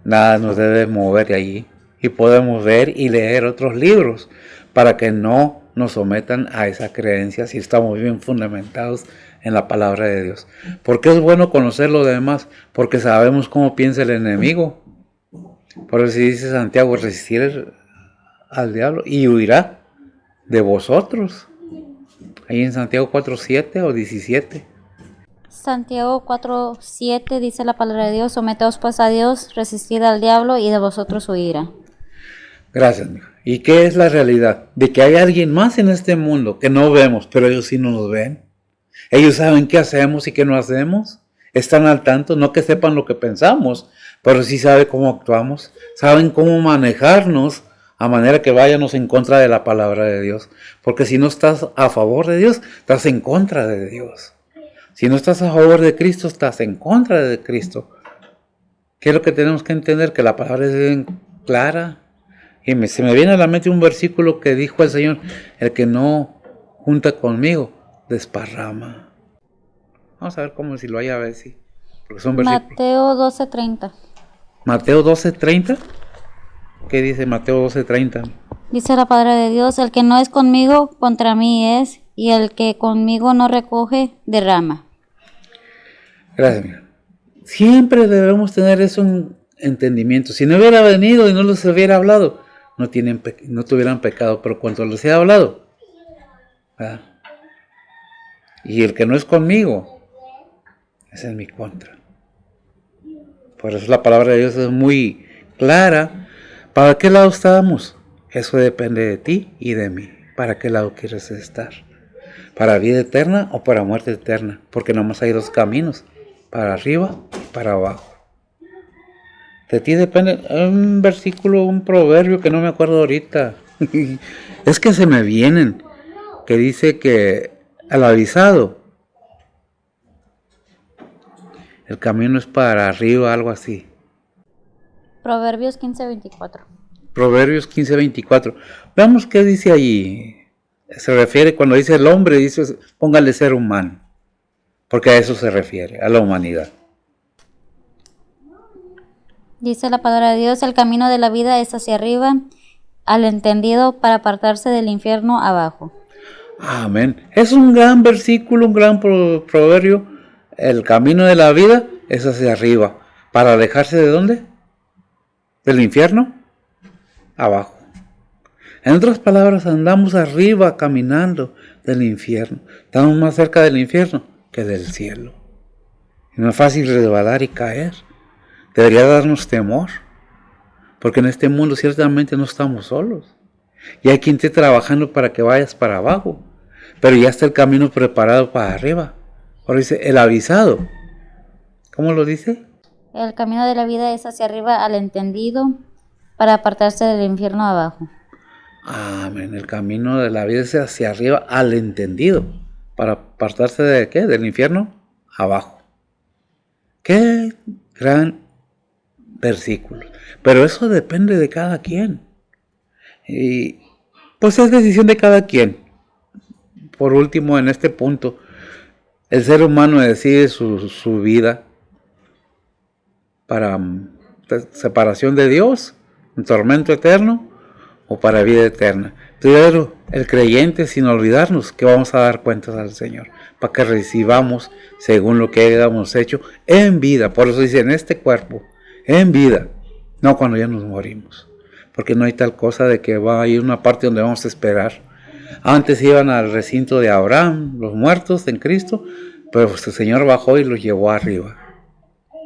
nada nos debe mover de allí. Y podemos ver y leer otros libros para que no nos sometan a esa creencia si estamos bien fundamentados en la palabra de Dios. ¿Por qué es bueno conocer lo demás? Porque sabemos cómo piensa el enemigo. Por eso dice Santiago, resistir al diablo y huirá de vosotros. Ahí en Santiago 4:7 o 17. Santiago 4:7 dice la palabra de Dios: someteos pues a Dios, resistid al diablo y de vosotros huirá. Gracias, mijo. ¿Y qué es la realidad? De que hay alguien más en este mundo que no vemos, pero ellos sí nos ven. Ellos saben qué hacemos y qué no hacemos. Están al tanto, no que sepan lo que pensamos, pero sí saben cómo actuamos. Saben cómo manejarnos a manera que vayamos en contra de la palabra de Dios. Porque si no estás a favor de Dios, estás en contra de Dios. Si no estás a favor de Cristo, estás en contra de Cristo. ¿Qué es lo que tenemos que entender? Que la palabra es bien clara. Y se me viene a la mente un versículo que dijo el Señor: el que no junta conmigo, desparrama. Vamos a ver cómo si lo hay a ver si. Porque son versículos. Mateo 12:30. Mateo 12:30. ¿Qué dice Mateo 12:30? Dice la palabra de Dios: el que no es conmigo, contra mí es, y el que conmigo no recoge, derrama. Gracias, mira. Siempre debemos tener eso en entendimiento. Si no hubiera venido y no les hubiera hablado, no tuvieran pecado, pero cuando les he hablado, ¿verdad? Y el que no es conmigo, es en mi contra. Por eso la palabra de Dios es muy clara. ¿Para qué lado estamos? Eso depende de ti y de mí. ¿Para qué lado quieres estar? ¿Para vida eterna o para muerte eterna? Porque nomás hay dos caminos: para arriba y para abajo. De ti depende. Un versículo, un proverbio que no me acuerdo ahorita. Es que se me vienen. Que dice que al avisado el camino es para arriba, algo así. Proverbios 15:24. Proverbios 15:24. Veamos qué dice allí. Se refiere, cuando dice el hombre, dice póngale ser humano. Porque a eso se refiere, a la humanidad. Dice la palabra de Dios: el camino de la vida es hacia arriba, al entendido, para apartarse del infierno abajo. Amén. Es un gran versículo, un gran proverbio. El camino de la vida es hacia arriba. ¿Para alejarse de dónde? ¿Del infierno? Abajo. En otras palabras, andamos arriba caminando del infierno. Estamos más cerca del infierno que del cielo. Es más fácil resbalar y caer. Debería darnos temor, porque en este mundo ciertamente no estamos solos. Y hay quien esté trabajando para que vayas para abajo, pero ya está el camino preparado para arriba. Ahora dice, el avisado. ¿Cómo lo dice? El camino de la vida es hacia arriba, al entendido, para apartarse del infierno abajo. Amén. El camino de la vida es hacia arriba, al entendido, para apartarse de ¿qué? Del infierno abajo. Qué gran versículo. Pero eso depende de cada quien. Y pues es decisión de cada quien. Por último, en este punto, el ser humano decide su vida para separación de Dios, un tormento eterno, o para vida eterna. Pero el creyente, sin olvidarnos que vamos a dar cuentas al Señor, para que recibamos según lo que hayamos hecho en vida. Por eso dice, en este cuerpo, en vida, no cuando ya nos morimos. Porque no hay tal cosa de que va a ir una parte donde vamos a esperar. Antes iban al recinto de Abraham, los muertos en Cristo, pero pues el Señor bajó y los llevó arriba.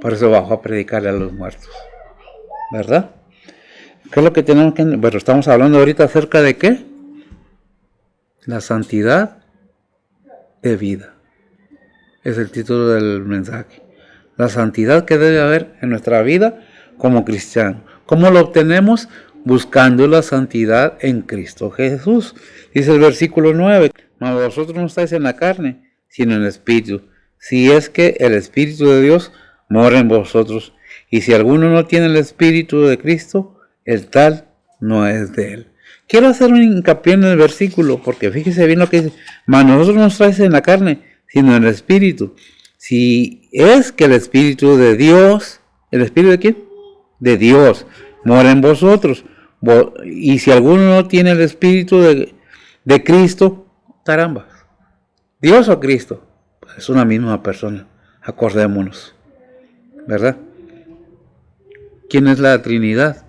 Por eso bajó a predicarle a los muertos. ¿Verdad? ¿Qué es lo que tenemos que...? Bueno, estamos hablando ahorita acerca de ¿qué? La santidad de vida. Es el título del mensaje. La santidad que debe haber en nuestra vida como cristiano. ¿Cómo lo obtenemos? Buscando la santidad en Cristo Jesús. Dice el versículo 9. Mas vosotros no estáis en la carne, sino en el Espíritu. Si es que el Espíritu de Dios mora en vosotros. Y si alguno no tiene el Espíritu de Cristo, el tal no es de él. Quiero hacer un hincapié en el versículo, porque fíjese bien lo que dice. Mas nosotros no estáis en la carne, sino en el Espíritu. Si es que el Espíritu de Dios, ¿el Espíritu de quién? De Dios, mora en vosotros. Y si alguno no tiene el Espíritu de Cristo, caramba, Dios o Cristo, es una misma persona, acordémonos, ¿verdad? ¿Quién es la Trinidad?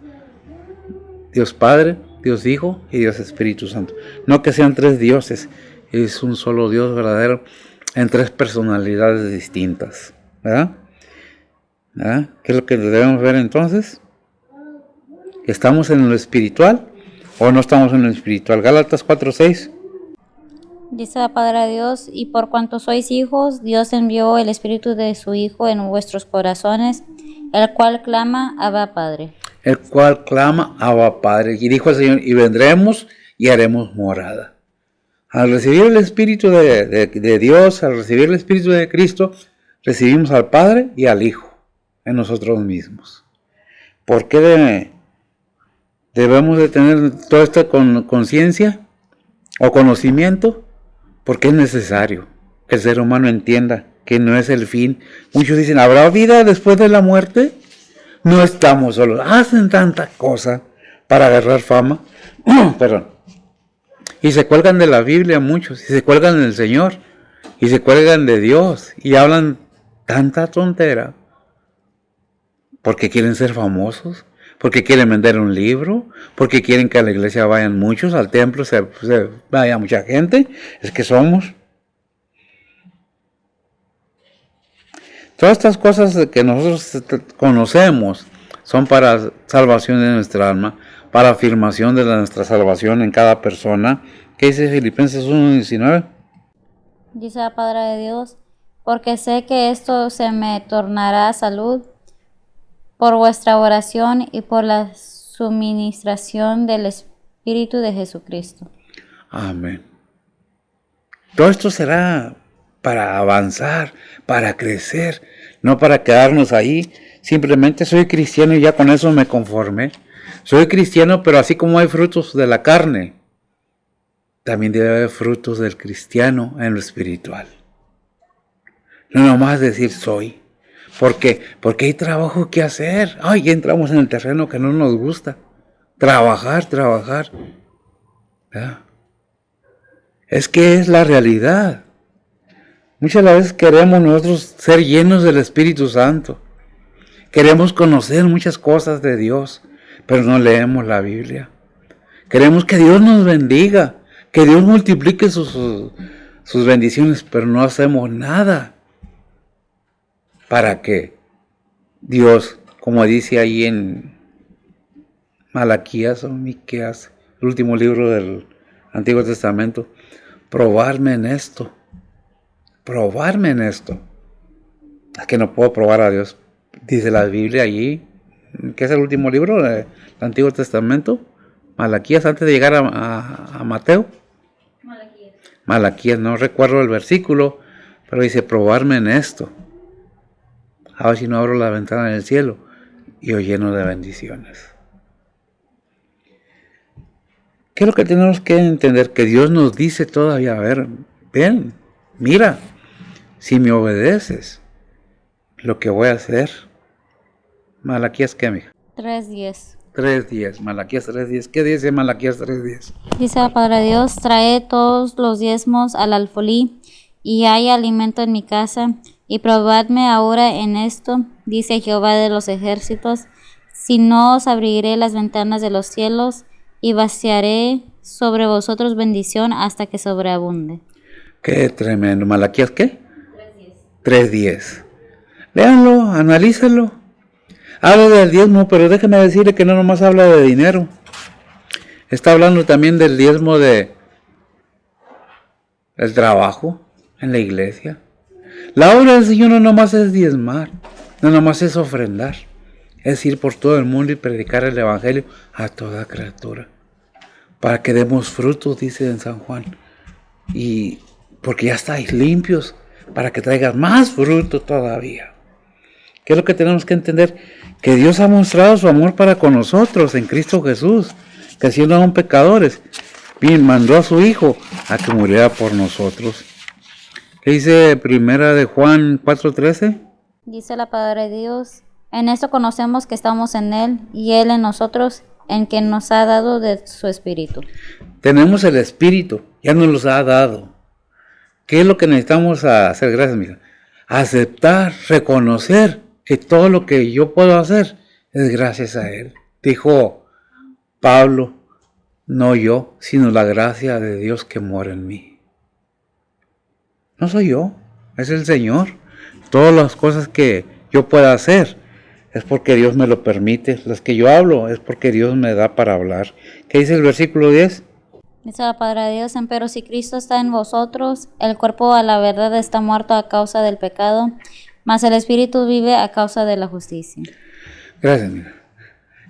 Dios Padre, Dios Hijo y Dios Espíritu Santo. No que sean tres dioses, es un solo Dios verdadero en tres personalidades distintas, ¿verdad? ¿Verdad? ¿Qué es lo que debemos ver entonces? ¿Estamos en lo espiritual o no estamos en lo espiritual? Gálatas 4:6. Dice la palabra de Dios, y por cuanto sois hijos, Dios envió el Espíritu de su Hijo en vuestros corazones, el cual clama, Abba Padre. El cual clama, Abba Padre. Y dijo el Señor, y vendremos y haremos morada. Al recibir el Espíritu de Dios, al recibir el Espíritu de Cristo, recibimos al Padre y al Hijo en nosotros mismos. ¿Por qué debemos de tener toda esta conciencia o conocimiento? Porque es necesario que el ser humano entienda que no es el fin. Muchos dicen, ¿habrá vida después de la muerte? No estamos solos. Hacen tanta cosa para agarrar fama. Perdón. Y se cuelgan de la Biblia muchos, y se cuelgan del Señor, y se cuelgan de Dios, y hablan tanta tontera, porque quieren ser famosos, porque quieren vender un libro, porque quieren que a la iglesia vayan muchos, al templo se vaya mucha gente. Es que somos. Todas estas cosas que nosotros conocemos son para salvación de nuestra alma, para afirmación de nuestra salvación en cada persona. ¿Qué dice Filipenses 1:19? Dice la palabra de Dios, porque sé que esto se me tornará salud por vuestra oración y por la suministración del Espíritu de Jesucristo. Amén. Todo esto será para avanzar, para crecer, no para quedarnos ahí. Simplemente soy cristiano y ya con eso me conformé. Soy cristiano, pero así como hay frutos de la carne, también debe haber frutos del cristiano en lo espiritual. No nomás decir soy. ¿Por qué? Porque hay trabajo que hacer. Ay, ya entramos en el terreno que no nos gusta. Trabajar. ¿Verdad? Es que es la realidad. Muchas veces queremos nosotros ser llenos del Espíritu Santo. Queremos conocer muchas cosas de Dios, pero no leemos la Biblia. Queremos que Dios nos bendiga, que Dios multiplique sus bendiciones, pero no hacemos nada para que Dios, como dice ahí en Malaquías o Miqueas, el último libro del Antiguo Testamento, probarme en esto. Es que no puedo probar a Dios. Dice la Biblia allí, que es el último libro del Antiguo Testamento, Malaquías, antes de llegar a Mateo. Malaquías, no recuerdo el versículo, pero dice, probarme en esto. A ver si no abro la ventana del cielo y os lleno de bendiciones. ¿Qué es lo que tenemos que entender? Que Dios nos dice todavía, a ver, ven, mira, si me obedeces, lo que voy a hacer. Malaquías, ¿qué, mija? 3:10. 3:10, Malaquías 3:10. ¿Qué dice Malaquías 3:10? Dice la palabra de Dios, trae todos los diezmos al alfolí, y hay alimento en mi casa, y probadme ahora en esto, dice Jehová de los ejércitos, si no os abriré las ventanas de los cielos, y vaciaré sobre vosotros bendición hasta que sobreabunde. Qué tremendo. ¿Malaquías qué? 3:10. Léanlo, analícenlo. Habla del diezmo, pero déjenme decirle que no nomás habla de dinero. Está hablando también del diezmo del trabajo en la iglesia. La obra del Señor no nomás es diezmar, no nomás es ofrendar. Es ir por todo el mundo y predicar el Evangelio a toda criatura. Para que demos frutos, dice en San Juan. Y porque ya estáis limpios, para que traigas más fruto todavía. ¿Qué es lo que tenemos que entender? Que Dios ha mostrado su amor para con nosotros en Cristo Jesús, que siendo aún pecadores, mandó a su Hijo a que muriera por nosotros. ¿Qué dice primera de Juan 4:13? Dice la palabra de Dios, en esto conocemos que estamos en Él y Él en nosotros, en que nos ha dado de su Espíritu. Tenemos el Espíritu, ya nos los ha dado. ¿Qué es lo que necesitamos hacer? Gracias, mija. Aceptar, reconocer que todo lo que yo puedo hacer es gracias a Él. Dijo Pablo, no yo, sino la gracia de Dios que mora en mí. No soy yo, es el Señor. Todas las cosas que yo pueda hacer es porque Dios me lo permite. Las que yo hablo es porque Dios me da para hablar. ¿Qué dice el versículo 10? Dice la palabra de Dios, pero si Cristo está en vosotros, el cuerpo a la verdad está muerto a causa del pecado, mas el espíritu vive a causa de la justicia. Gracias, mira.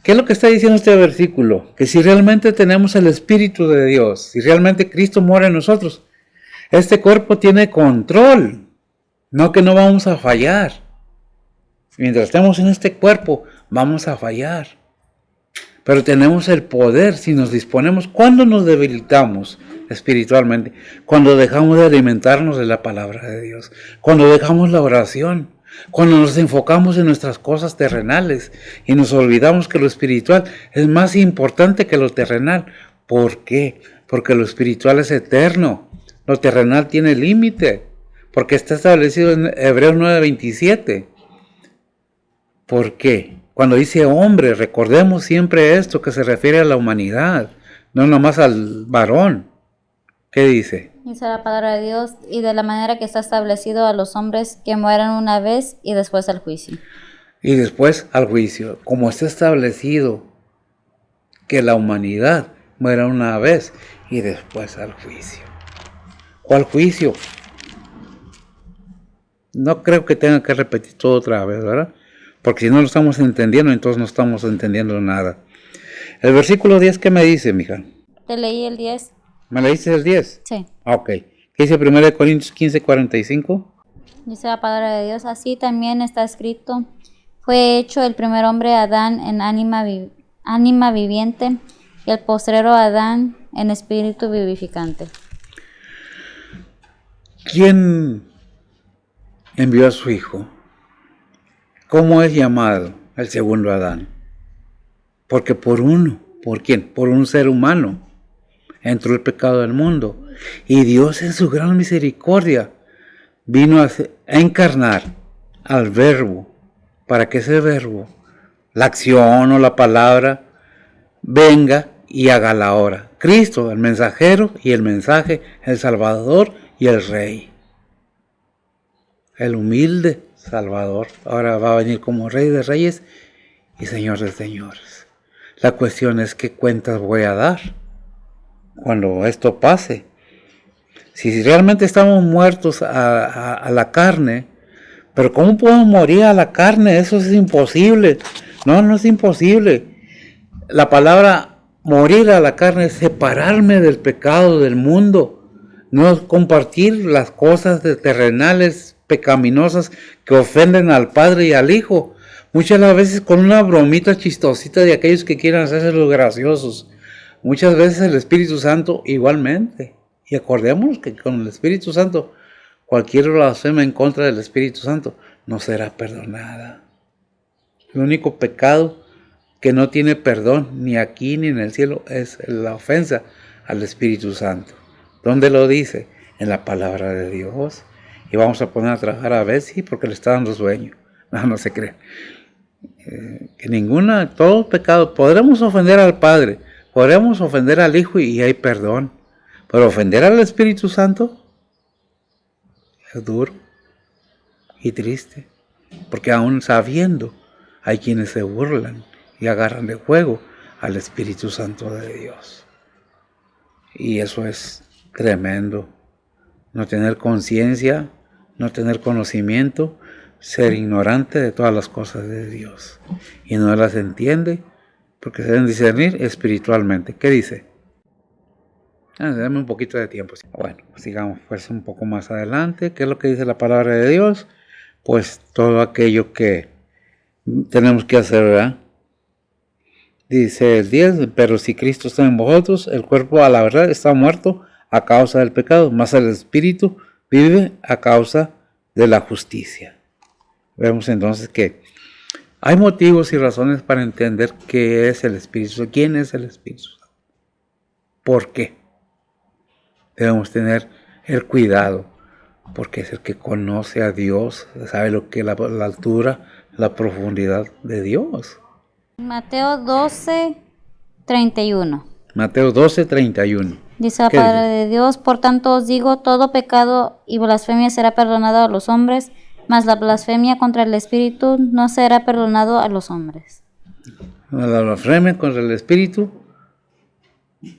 ¿Qué es lo que está diciendo este versículo? Que si realmente tenemos el Espíritu de Dios, si realmente Cristo mora en nosotros, este cuerpo tiene control, no que no vamos a fallar. Mientras estemos en este cuerpo, vamos a fallar. Pero tenemos el poder si nos disponemos. ¿Cuándo nos debilitamos espiritualmente? Cuando dejamos de alimentarnos de la palabra de Dios. Cuando dejamos la oración. Cuando nos enfocamos en nuestras cosas terrenales y nos olvidamos que lo espiritual es más importante que lo terrenal. ¿Por qué? Porque lo espiritual es eterno. Lo terrenal tiene límite. Porque está establecido en Hebreos 9:27. ¿Por qué? Cuando dice hombre, recordemos siempre esto que se refiere a la humanidad, no nomás al varón. ¿Qué dice? Dice la palabra de Dios, y de la manera que está establecido a los hombres que mueran una vez y después al juicio. Y después al juicio, como está establecido que la humanidad muera una vez y después al juicio. ¿Cuál juicio? No creo que tenga que repetir todo otra vez, ¿verdad? Porque si no lo estamos entendiendo, entonces no estamos entendiendo nada. El versículo 10, ¿qué me dice, mija? Te leí el 10. ¿Me leíste el 10? Sí. Ok. ¿Qué dice 1 Corintios 15:45? Dice la palabra de Dios, así también está escrito, fue hecho el primer hombre Adán en ánima viviente y el postrero Adán en espíritu vivificante. ¿Quién envió a su hijo? ¿Cómo es llamado el segundo Adán? Porque por uno, ¿por quién? Por un ser humano entró el pecado del mundo. Y Dios en su gran misericordia vino a encarnar al verbo, para que ese verbo, la acción o la palabra, venga y haga la obra. Cristo, el mensajero y el mensaje, el Salvador y el Rey. El humilde Salvador ahora va a venir como Rey de Reyes y Señor de Señores. La cuestión es qué cuentas voy a dar cuando esto pase. Si realmente estamos muertos a la carne, pero ¿cómo podemos morir a la carne? Eso es imposible. No es imposible. La palabra morir a la carne es separarme del pecado del mundo, no es compartir las cosas terrenales pecaminosas que ofenden al Padre y al Hijo. Muchas veces con una bromita chistosita de aquellos que quieran hacerse los graciosos. Muchas veces el Espíritu Santo igualmente. Y acordémonos que con el Espíritu Santo, cualquier blasfema en contra del Espíritu Santo no será perdonada. El único pecado que no tiene perdón ni aquí ni en el cielo es la ofensa al Espíritu Santo. ¿Dónde lo dice? En la palabra de Dios. Y vamos a poner a trabajar a Betsy porque le está dando sueño. No se cree. Que todo pecado, podremos ofender al Padre, podremos ofender al Hijo y hay perdón. Pero ofender al Espíritu Santo es duro y triste. Porque aún sabiendo, hay quienes se burlan y agarran de juego al Espíritu Santo de Dios. Y eso es tremendo. No tener conciencia, no tener conocimiento, ser ignorante de todas las cosas de Dios. Y no las entiende porque se deben discernir espiritualmente. ¿Qué dice? Dame un poquito de tiempo. Bueno, sigamos pues un poco más adelante. ¿Qué es lo que dice la palabra de Dios? Pues todo aquello que tenemos que hacer, ¿verdad? Dice el 10, pero si Cristo está en vosotros, el cuerpo a la verdad está muerto a causa del pecado, mas el espíritu vive a causa de la justicia. Vemos entonces que hay motivos y razones para entender qué es el Espíritu, quién es el Espíritu Santo. ¿Por qué? Debemos tener el cuidado, porque es el que conoce a Dios, sabe lo que es la altura, la profundidad de Dios. Mateo 12:31. Mateo 12:31. Dice la ¿Qué palabra dice? de Dios, por tanto os digo, todo pecado y blasfemia será perdonado a los hombres, mas la blasfemia contra el Espíritu no será perdonado a los hombres. La blasfemia contra el Espíritu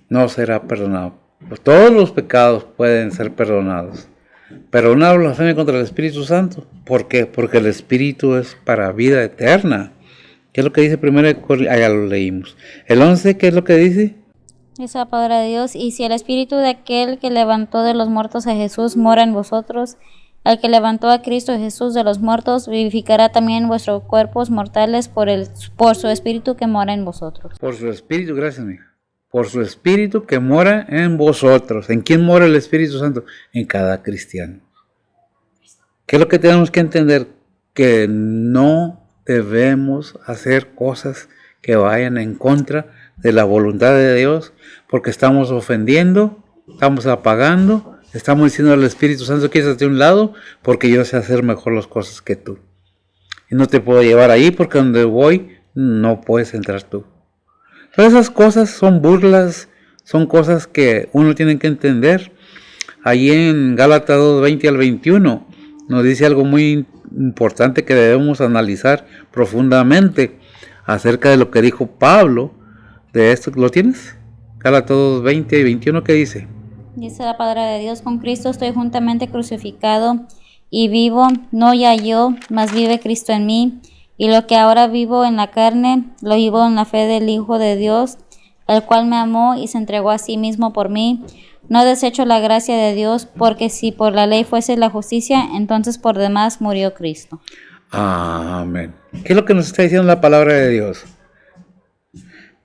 no será perdonado. Pues todos los pecados pueden ser perdonados, pero una blasfemia contra el Espíritu Santo. ¿Por qué? Porque el Espíritu es para vida eterna. ¿Qué es lo que dice primero? Ya lo leímos. El 11, ¿qué es lo que dice? Dice la palabra de Dios, y si el Espíritu de aquel que levantó de los muertos a Jesús mora en vosotros, el que levantó a Cristo Jesús de los muertos vivificará también vuestros cuerpos mortales por su Espíritu que mora en vosotros. Por su Espíritu, gracias, mija. Por su Espíritu que mora en vosotros. ¿En quién mora el Espíritu Santo? En cada cristiano. ¿Qué es lo que tenemos que entender? Que no debemos hacer cosas que vayan en contra de la voluntad de Dios, porque estamos ofendiendo, estamos apagando, estamos diciendo al Espíritu Santo, quítate de un lado, porque yo sé hacer mejor las cosas que tú. Y no te puedo llevar ahí, porque donde voy no puedes entrar tú. Todas esas cosas son burlas, son cosas que uno tiene que entender. Allí en Gálatas 2:20 al 21 nos dice algo muy importante que debemos analizar profundamente acerca de lo que dijo Pablo de esto. ¿Lo tienes? Gálatas 2:20 y 21, ¿qué dice? Dice la palabra de Dios, con Cristo estoy juntamente crucificado y vivo, no ya yo, mas vive Cristo en mí. Y lo que ahora vivo en la carne, lo vivo en la fe del Hijo de Dios, el cual me amó y se entregó a sí mismo por mí. No desecho la gracia de Dios, porque si por la ley fuese la justicia, entonces por demás murió Cristo. Amén. ¿Qué es lo que nos está diciendo la palabra de Dios?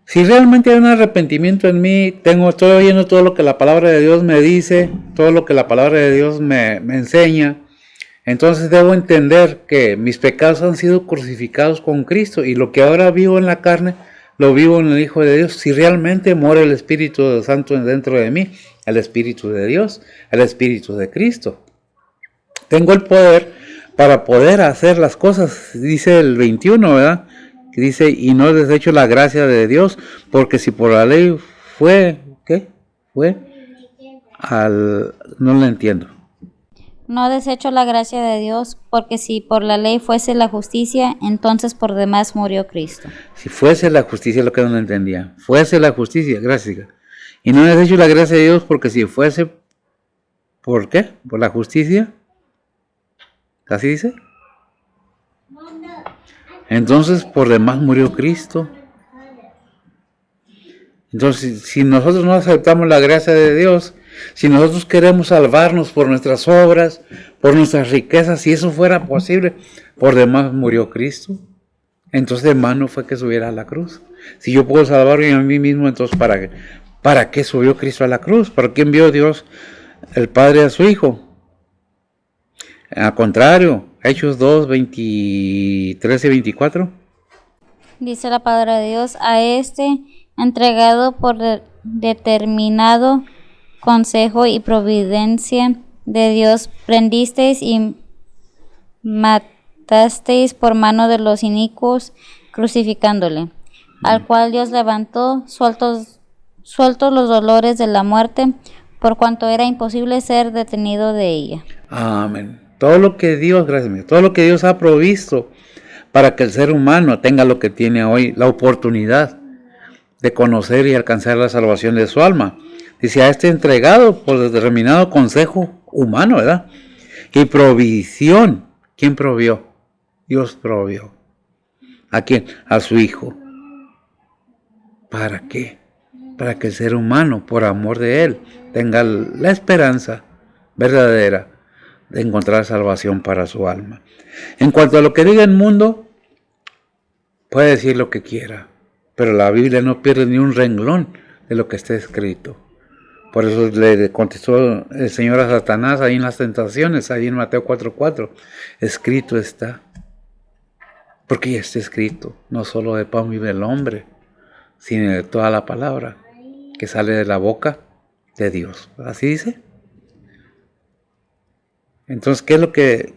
Si realmente hay un arrepentimiento en mí, estoy oyendo todo lo que la palabra de Dios me dice, todo lo que la palabra de Dios me enseña, entonces debo entender que mis pecados han sido crucificados con Cristo y lo que ahora vivo en la carne, lo vivo en el Hijo de Dios. Si realmente mora el Espíritu Santo dentro de mí, el Espíritu de Dios, el Espíritu de Cristo, tengo el poder para poder hacer las cosas, dice el 21, ¿verdad? Que dice, y no desecho la gracia de Dios, porque si por la ley fue, ¿qué? No lo entiendo. No desecho la gracia de Dios, porque si por la ley fuese la justicia, entonces por demás murió Cristo. Si fuese la justicia, lo que no entendía. Fuese la justicia, gracias. Y no desecho la gracia de Dios, porque si fuese, ¿por qué? Por la justicia. ¿Así dice? Entonces por demás murió Cristo. Entonces, si nosotros no aceptamos la gracia de Dios, si nosotros queremos salvarnos por nuestras obras, por nuestras riquezas, si eso fuera posible, por demás murió Cristo. Entonces de más no fue que subiera a la cruz. Si yo puedo salvarme a mí mismo, entonces ¿para qué subió Cristo a la cruz? ¿Para qué envió Dios el Padre a su Hijo? Al contrario, Hechos 2, 23 y 24. Dice la palabra de Dios, a este entregado por determinado consejo y providencia de Dios, prendisteis y matasteis por mano de los inicuos, crucificándole, al cual Dios levantó, sueltos los dolores de la muerte, por cuanto era imposible ser detenido de ella. Amén. Todo lo que Dios, gracias mío, todo lo que Dios ha provisto para que el ser humano tenga lo que tiene hoy, la oportunidad de conocer y alcanzar la salvación de su alma. Dice, a este entregado por determinado consejo humano, ¿verdad? Y provisión. ¿Quién provió? Dios provió. ¿A quién? A su Hijo. ¿Para qué? Para que el ser humano, por amor de Él, tenga la esperanza verdadera de encontrar salvación para su alma. En cuanto a lo que diga el mundo, puede decir lo que quiera, pero la Biblia no pierde ni un renglón de lo que está escrito. Por eso le contestó el Señor a Satanás ahí en las tentaciones, ahí en Mateo 4:4. Escrito está. Porque ya está escrito, no solo de pan vive el hombre, sino de toda la palabra que sale de la boca de Dios. ¿Así dice? Entonces, ¿qué es lo que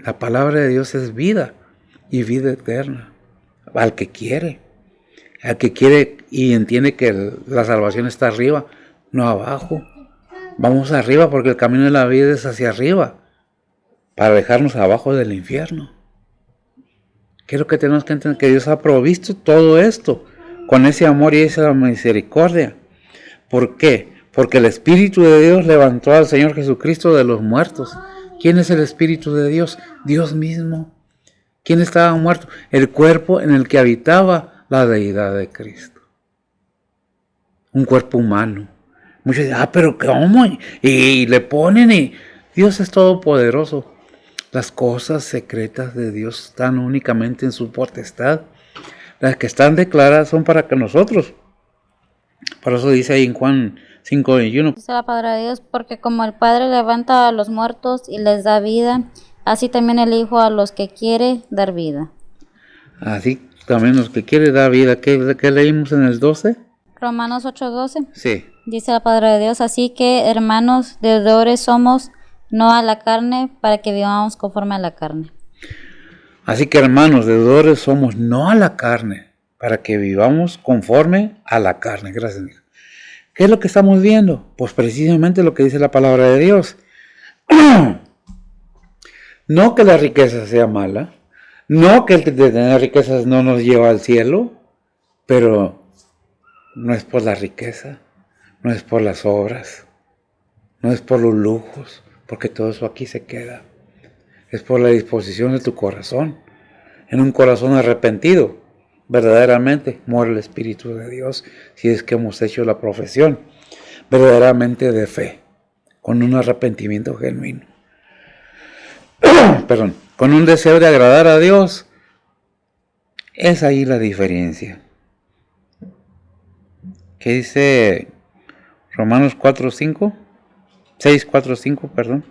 la palabra de Dios es? Vida y vida eterna al que quiere. al que quiere y entiende que la salvación está arriba, no abajo. Vamos arriba porque el camino de la vida es hacia arriba, para dejarnos abajo del infierno. ¿Qué es lo que tenemos que entender? Que Dios ha provisto todo esto con ese amor y esa misericordia. ¿Por qué? Porque el Espíritu de Dios levantó al Señor Jesucristo de los muertos. ¿Quién es el Espíritu de Dios? Dios mismo. ¿Quién estaba muerto? El cuerpo en el que habitaba la deidad de Cristo. Un cuerpo humano. Muchos dicen, pero ¿cómo? Y le ponen y... Dios es todopoderoso. Las cosas secretas de Dios están únicamente en su potestad. Las que están declaradas son para que nosotros. Por eso dice ahí en Juan 5:21. Dice la palabra de Dios, porque como el Padre levanta a los muertos y les da vida, así también el Hijo a los que quiere dar vida. Así también los que quiere dar vida. ¿Qué leímos en el 12? Romanos 8:12. Sí. Dice la palabra de Dios, así que hermanos, deudores somos, no a la carne, para que vivamos conforme a la carne. Así que hermanos, deudores somos, no a la carne, para que vivamos conforme a la carne. Gracias, amigo. ¿Qué es lo que estamos viendo? Pues precisamente lo que dice la palabra de Dios. No que la riqueza sea mala, no que el tener riquezas no nos lleva al cielo, pero no es por la riqueza, no es por las obras, no es por los lujos, porque todo eso aquí se queda. Es por la disposición de tu corazón. En un corazón arrepentido, verdaderamente muere el Espíritu de Dios, si es que hemos hecho la profesión verdaderamente de fe, con un arrepentimiento genuino. Perdón, con un deseo de agradar a Dios. Es ahí la diferencia. ¿Qué dice Romanos 4:5? 6:4-5, perdón.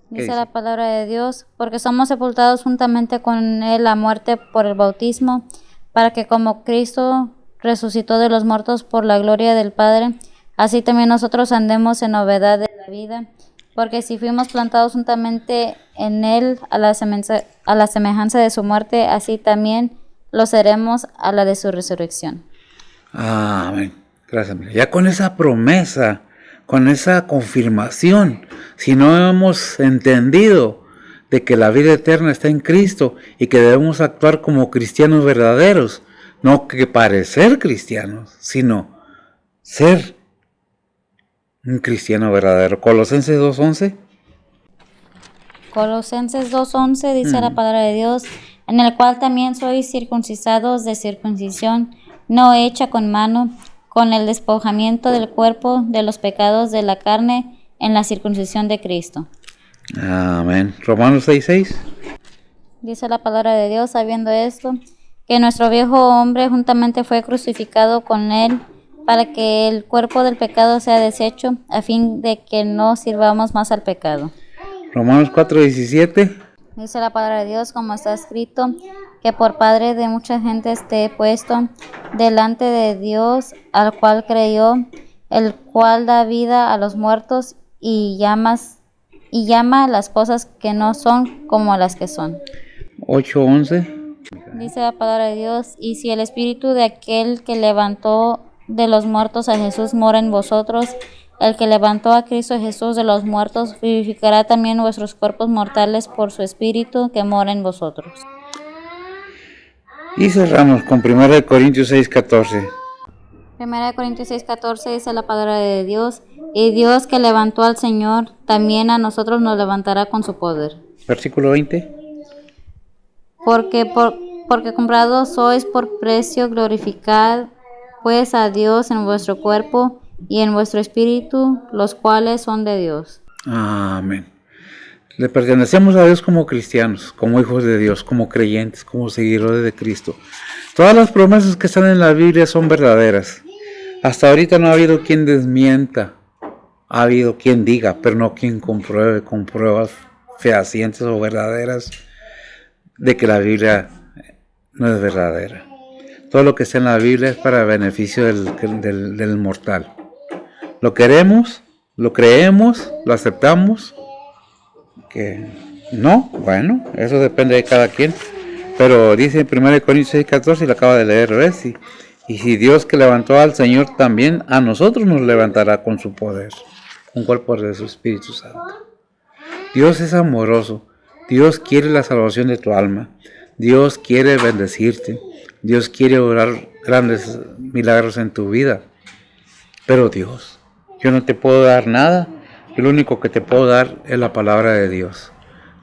Dice la palabra de Dios, porque somos sepultados juntamente con Él a muerte por el bautismo, para que como Cristo resucitó de los muertos por la gloria del Padre, así también nosotros andemos en novedad de la vida. Porque si fuimos plantados juntamente en Él a la semejanza de su muerte, así también lo seremos a la de su resurrección. Amén. Gracias. Ya con esa promesa, con esa confirmación, si no hemos entendido de que la vida eterna está en Cristo y que debemos actuar como cristianos verdaderos, no que parecer cristianos, sino ser un cristiano verdadero. Colosenses 2:11. Colosenses 2:11 dice la palabra de Dios, en el cual también sois circuncidados de circuncisión no hecha con mano, con el despojamiento del cuerpo de los pecados de la carne en la circuncisión de Cristo. Amén. Romanos 6:6. Dice la palabra de Dios, sabiendo esto, que nuestro viejo hombre juntamente fue crucificado con él, para que el cuerpo del pecado sea deshecho, a fin de que no sirvamos más al pecado. Romanos 4:17. Dice la palabra de Dios, como está escrito, que por padre de mucha gente te he puesto delante de Dios, al cual creyó, el cual da vida a los muertos y llama las cosas que no son como las que son. 8:11. Dice la palabra de Dios, y si el espíritu de aquel que levantó de los muertos a Jesús mora en vosotros, el que levantó a Cristo Jesús de los muertos vivificará también vuestros cuerpos mortales por su espíritu que mora en vosotros. Y cerramos con 1 Corintios 6:14. 1 Corintios 6:14 dice la palabra de Dios, y Dios que levantó al Señor, también a nosotros nos levantará con su poder. Versículo 20. Porque comprados sois por precio, glorificad pues a Dios en vuestro cuerpo y en vuestro espíritu, los cuales son de Dios. Amén. Le pertenecemos a Dios como cristianos, como hijos de Dios, como creyentes, como seguidores de Cristo. Todas las promesas que están en la Biblia son verdaderas. Hasta ahorita no ha habido quien desmienta. Ha habido quien diga, pero no quien compruebe con pruebas fehacientes o verdaderas de que la Biblia no es verdadera. Todo lo que está en la Biblia es para beneficio del mortal. Lo queremos, lo creemos, lo aceptamos. Que no, bueno, eso depende de cada quien. Pero dice en 1 Corintios 6:14, y lo acaba de leer Resi, Y si Dios que levantó al Señor, también a nosotros nos levantará con su poder. ¿Con cuál poder? De su Espíritu Santo. Dios es amoroso. Dios quiere la salvación de tu alma. Dios quiere bendecirte. Dios quiere obrar grandes milagros en tu vida. Pero Dios, yo no te puedo dar nada. Lo único que te puedo dar es la palabra de Dios.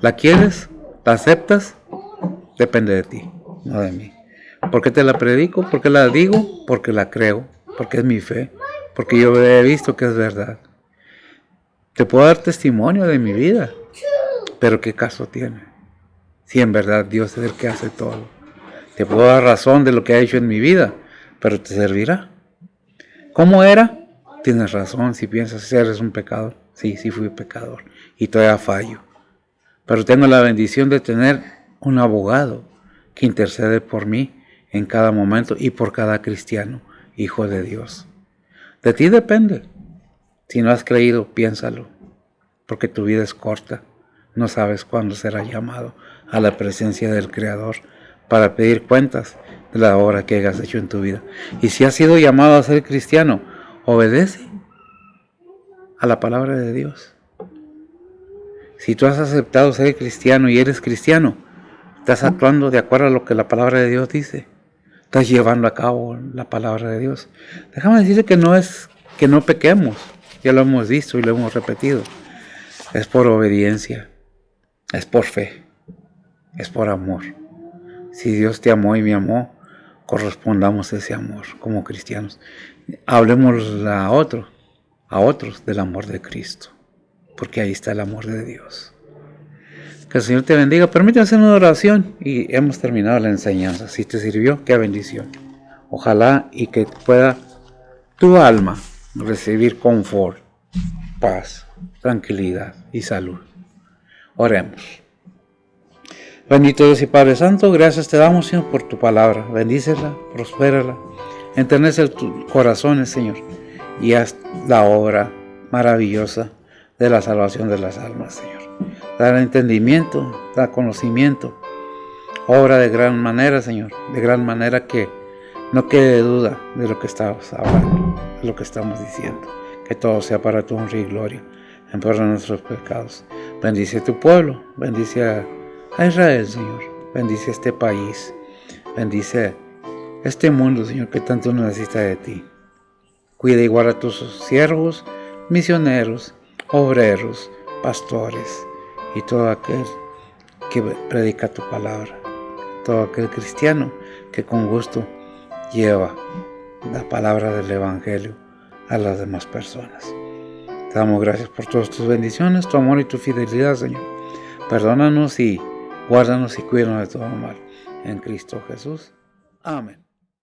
¿La quieres? ¿La aceptas? Depende de ti, no de mí. ¿Por qué te la predico? ¿Por qué la digo? Porque la creo. Porque es mi fe. Porque yo he visto que es verdad. Te puedo dar testimonio de mi vida. Pero ¿qué caso tiene? Si en verdad Dios es el que hace todo. Te puedo dar razón de lo que ha hecho en mi vida. Pero ¿te servirá? ¿Cómo era? Tienes razón si piensas que eres un pecador. Sí, sí fui pecador. Y todavía fallo. Pero tengo la bendición de tener un abogado que intercede por mí en cada momento y por cada cristiano, hijo de Dios. De ti depende. Si no has creído, piénsalo, porque tu vida es corta. No sabes cuándo será llamado a la presencia del Creador para pedir cuentas de la obra que hayas hecho en tu vida. Y si has sido llamado a ser cristiano, obedece a la palabra de Dios. Si tú has aceptado ser cristiano y eres cristiano, estás actuando de acuerdo a lo que la palabra de Dios dice. Estás llevando a cabo la palabra de Dios. Déjame decirte que no es que no pequemos. Ya lo hemos visto y lo hemos repetido. Es por obediencia. Es por fe. Es por amor. Si Dios te amó y me amó, correspondamos ese amor como cristianos. Hablemos a otros del amor de Cristo. Porque ahí está el amor de Dios. Que el Señor te bendiga. Permítame hacer una oración y hemos terminado la enseñanza. Si te sirvió, qué bendición. Ojalá y que pueda tu alma recibir confort, paz, tranquilidad y salud. Oremos. Bendito Dios y Padre Santo, gracias te damos, Señor, por tu palabra. Bendícela, prospérala, enternece tus corazones, Señor, y haz la obra maravillosa de la salvación de las almas, Señor. Da entendimiento, da conocimiento, obra de gran manera, Señor, de gran manera que no quede duda de lo que estamos hablando, de lo que estamos diciendo. Que todo sea para tu honra y gloria, en perdón de nuestros pecados. Bendice a tu pueblo, bendice a Israel, Señor, bendice a este país, bendice este mundo, Señor, que tanto necesita de ti. Cuida y guarda a tus siervos, misioneros, obreros, pastores y todo aquel que predica tu palabra, todo aquel cristiano que con gusto lleva la palabra del Evangelio a las demás personas. Te damos gracias por todas tus bendiciones, tu amor y tu fidelidad, Señor. Perdónanos y guárdanos y cuídanos de todo mal. En Cristo Jesús. Amén.